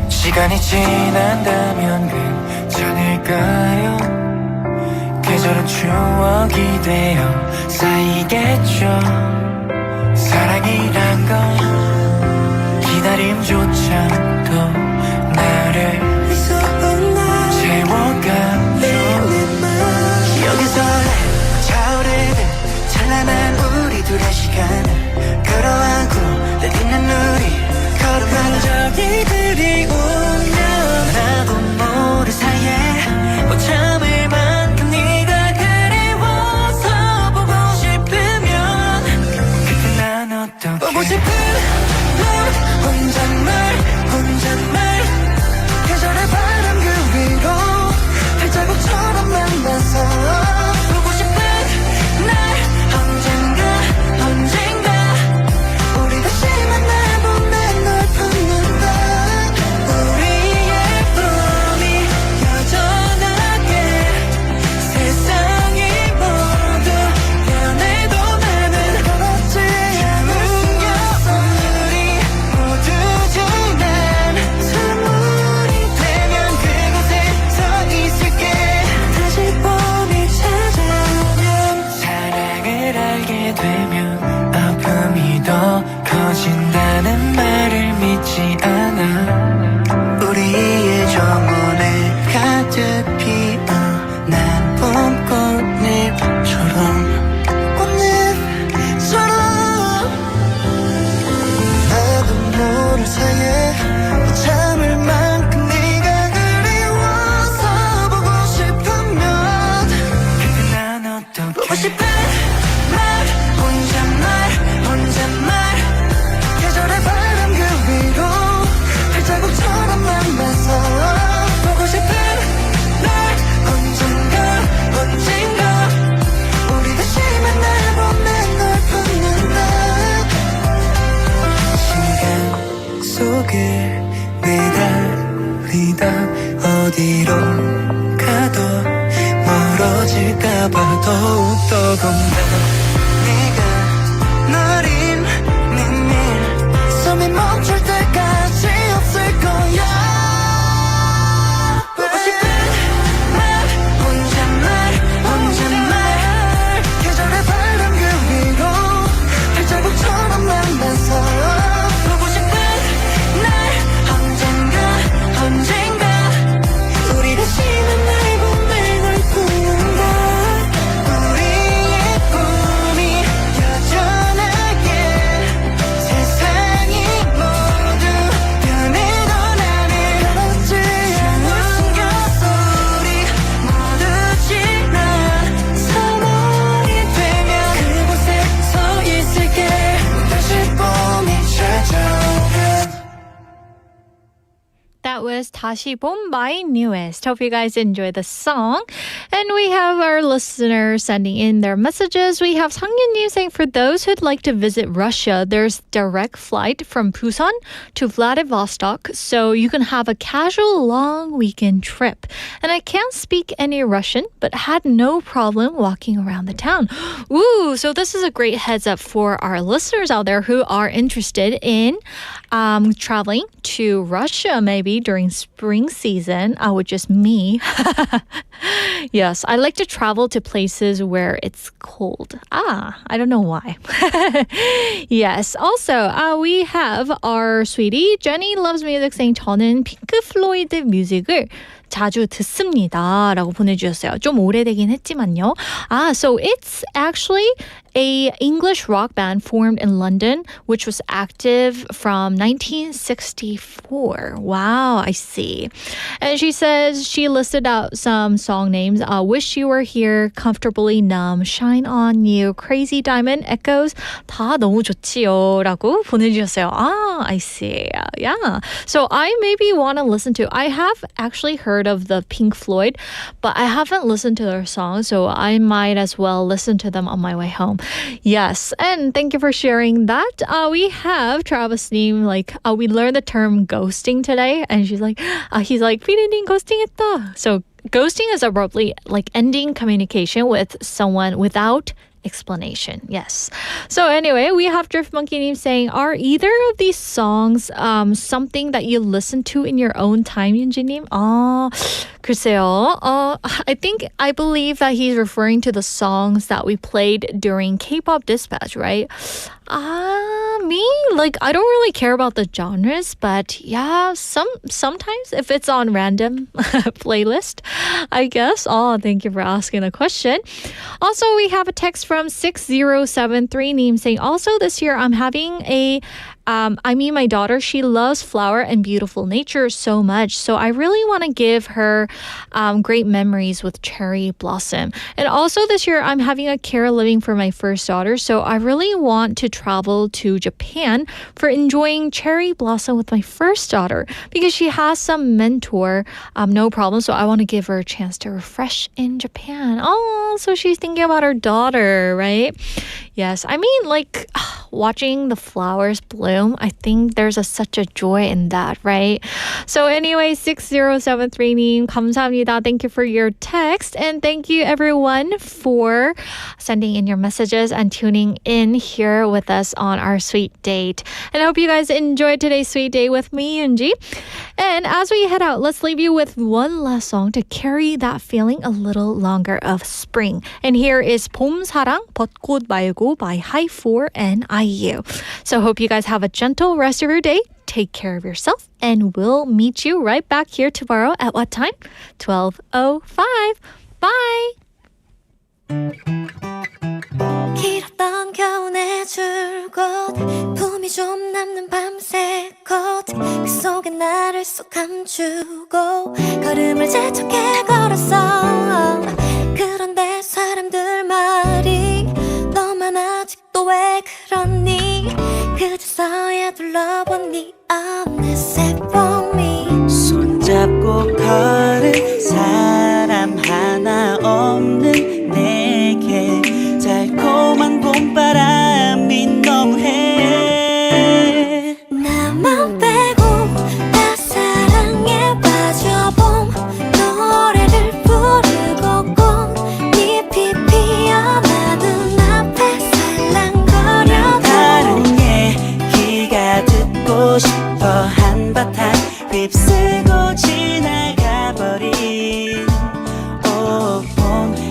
시간이 지난다면 괜찮을까요? 계절은 추억이 되어 쌓이겠죠. 사랑이란 건 기다림조차도 나를 채워가죠. 기억의 설렘 차오르는 찬란한 우리 둘의 시간을 끌어안고 내딛는 우리 걸음한 적이 그리우면 나도 모를 사이에 못 참을 만큼 네가 그리워서 보고 싶으면 그때 난 어떻게 보고 싶은 혼잣말 계절의 바람 그 위로 발자국처럼 만나서 보고 싶은 날 언젠가 우리 다시 만나보면 널 품는다. 우리의 꿈이 여전하게 세상이 모두 변해도 나는 걸었지 않으려 우리 모두 지난 선물이 되면 그곳에 서 있을게. 다시 봄이 찾아오면 사랑을 알게 되면 아픔이 더 커진다는 말을 믿지 않아. 우리의 정원에 가득 피어난 봄꽃잎처럼 나도 모를 사이에 못 참을 만큼 네가 그리워서 보고 싶으면 그때 난 어떻게 보고 싶은 말 혼잣말 계절의 바람 그 위로 발자국처럼 만나서 보고 싶은 날 언젠가 우리 다시 만나보면 널 품는다. 시간 속을 내달리다 어디로 가도 멀어질까봐 더욱더 겁나. 네가 널 잊는 일 숨이 멈출 때까지 없을 거야. 보고 싶은 말 혼잣말 계절의 바람 그 위로 발자국처럼 만나서 보고 싶은 날 언젠가 우리 다시 만나보면 널 품는다. 다시 봄 by Newest. Hope you guys enjoy the song. And we have our listeners sending in their messages. We have 상윤님 saying, for those who'd like to visit Russia, there's direct flight from Busan to Vladivostok, so you can have a casual long weekend trip. And I can't speak any Russian, but had no problem walking around the town. Ooh, so this is a great heads up for our listeners out there who are interested in traveling to Russia maybe during spring season, which is me. Yes, I like to travel to places where it's cold. I don't know why. Yes, also we have our sweetie Jenny loves music saying 저는 핑크 플로이드 뮤직을 자주 듣습니다 라고 보내주셨어요. 좀 오래되긴 했지만요. So it's actually a English rock band formed in London, which was active from 1964. Wow, I see. And she says she listed out some song names. Wish You Were Here, Comfortably Numb, Shine On You, Crazy Diamond, Echoes. 다 너무 좋지요 라고 보내주셨어요. I see. Yeah. So I maybe want to listen to. I have actually heard of the Pink Floyd, but I haven't listened to their songs, so I might as well listen to them on my way home. Yes, and thank you for sharing that. We have Travis name, like, we learned the term ghosting today, and he's like, 피디님 ghosting했다. So ghosting is abruptly like ending communication with someone without explanation. Yes. So anyway, we have Drift Monkey Name saying, are either of these songs something that you listen to in your own time, 윤지님? 글쎄요. I believe that he's referring to the songs that we played during K-pop Dispatch, right? Me, like, I don't really care about the genres, but yeah, sometimes if it's on random playlist, I guess. Thank you for asking a question. Also, we have a text from 6073 name saying, also this year I'm having my daughter, she loves flower and beautiful nature so much. So I really want to give her great memories with cherry blossom. And also this year, I'm having a care living for my first daughter. So I really want to travel to Japan for enjoying cherry blossom with my first daughter because she has some mentor, no problem. So I want to give her a chance to refresh in Japan. So she's thinking about her daughter, right? Yes, I mean, like, watching the flowers bloom, I think there's such a joy in that, right? So anyway, 6073님, 감사합니다. Thank you for your text. And thank you, everyone, for sending in your messages and tuning in here with us on our sweet date. And I hope you guys enjoyed today's sweet date with me, Yoonji. And as we head out, let's leave you with one last song to carry that feeling a little longer of spring. And here is 봄사랑 벚꽃 말고 by High4 and IU. So hope you guys have a gentle rest of your day. Take care of yourself, and we'll meet you right back here tomorrow at what time? 12:05. Bye! 길었던 겨울의 줄곧 품이 좀 남는 밤새 컷그 속에 나를 쏙 감추고 걸음을 재촉해 걸었어. 그런데 사람들 말이 너만 아직도 왜 그러니 그저서야 둘러본 네 어느새 봄이 손잡고 걸은 사람 하나 없는 내게 달콤한 봄바람이 너무해 나만 빼고 다 사랑에 빠져봄 노래를 부르고 꽃잎이 피어나는 앞에 살랑거려 다른 얘기가 듣고 싶어 한바탕 휩쓸고 지나가버린 봄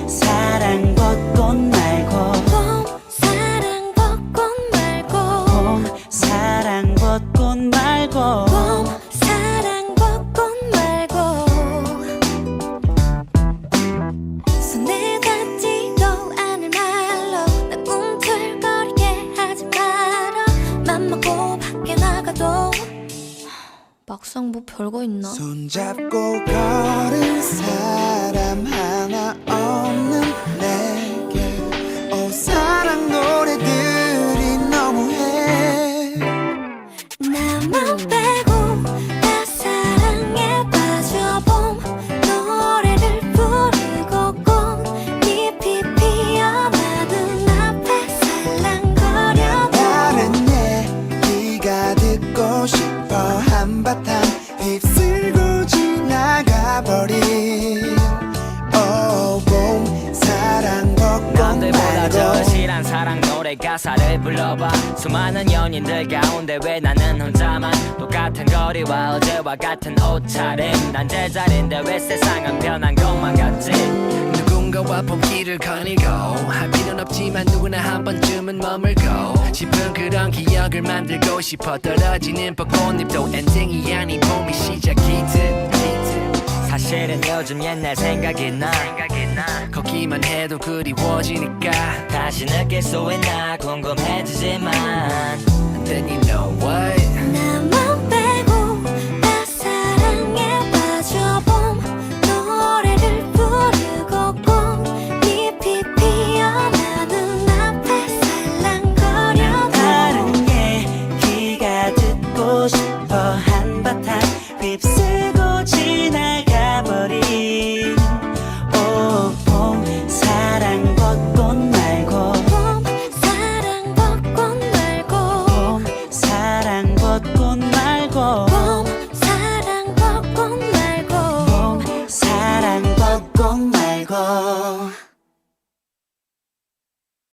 사랑 벚꽃 말고 봄 사랑 벚꽃 말고 봄 사랑 벚꽃 말고 봄 사랑 벚꽃 말고 손에 닿지도 않을 말로 나 꿈틀거리게 하지 마라 맘 먹고 밖에 나가도 막상 뭐 별거 있나 손잡고 걸은 사람 하나 없는 내게 사랑 노래들이 너무해 나만 빼고 다 사랑해 나버린 봄 사랑 벚꽃 남들보다 더 말고 실한 사랑 노래 가사를 불러봐 수많은 연인들 가운데 왜 나는 혼자만 똑같은 거리와 어제와 같은 옷차림 난 제자리인데 왜 세상은 변한 것만 같지 누군가와 봄길을 거닐고 할 필요는 없지만 누구나 한 번쯤은 머물고 싶은 그런 기억을 만들고 싶어 떨어지는 벚꽃잎도 엔딩이 아닌 봄이 시작이듯 사실은 요즘 옛날 생각이 나 걷기만 해도 그리워지니까 다시 느낄 수 있나 궁금해지지만 Then you know what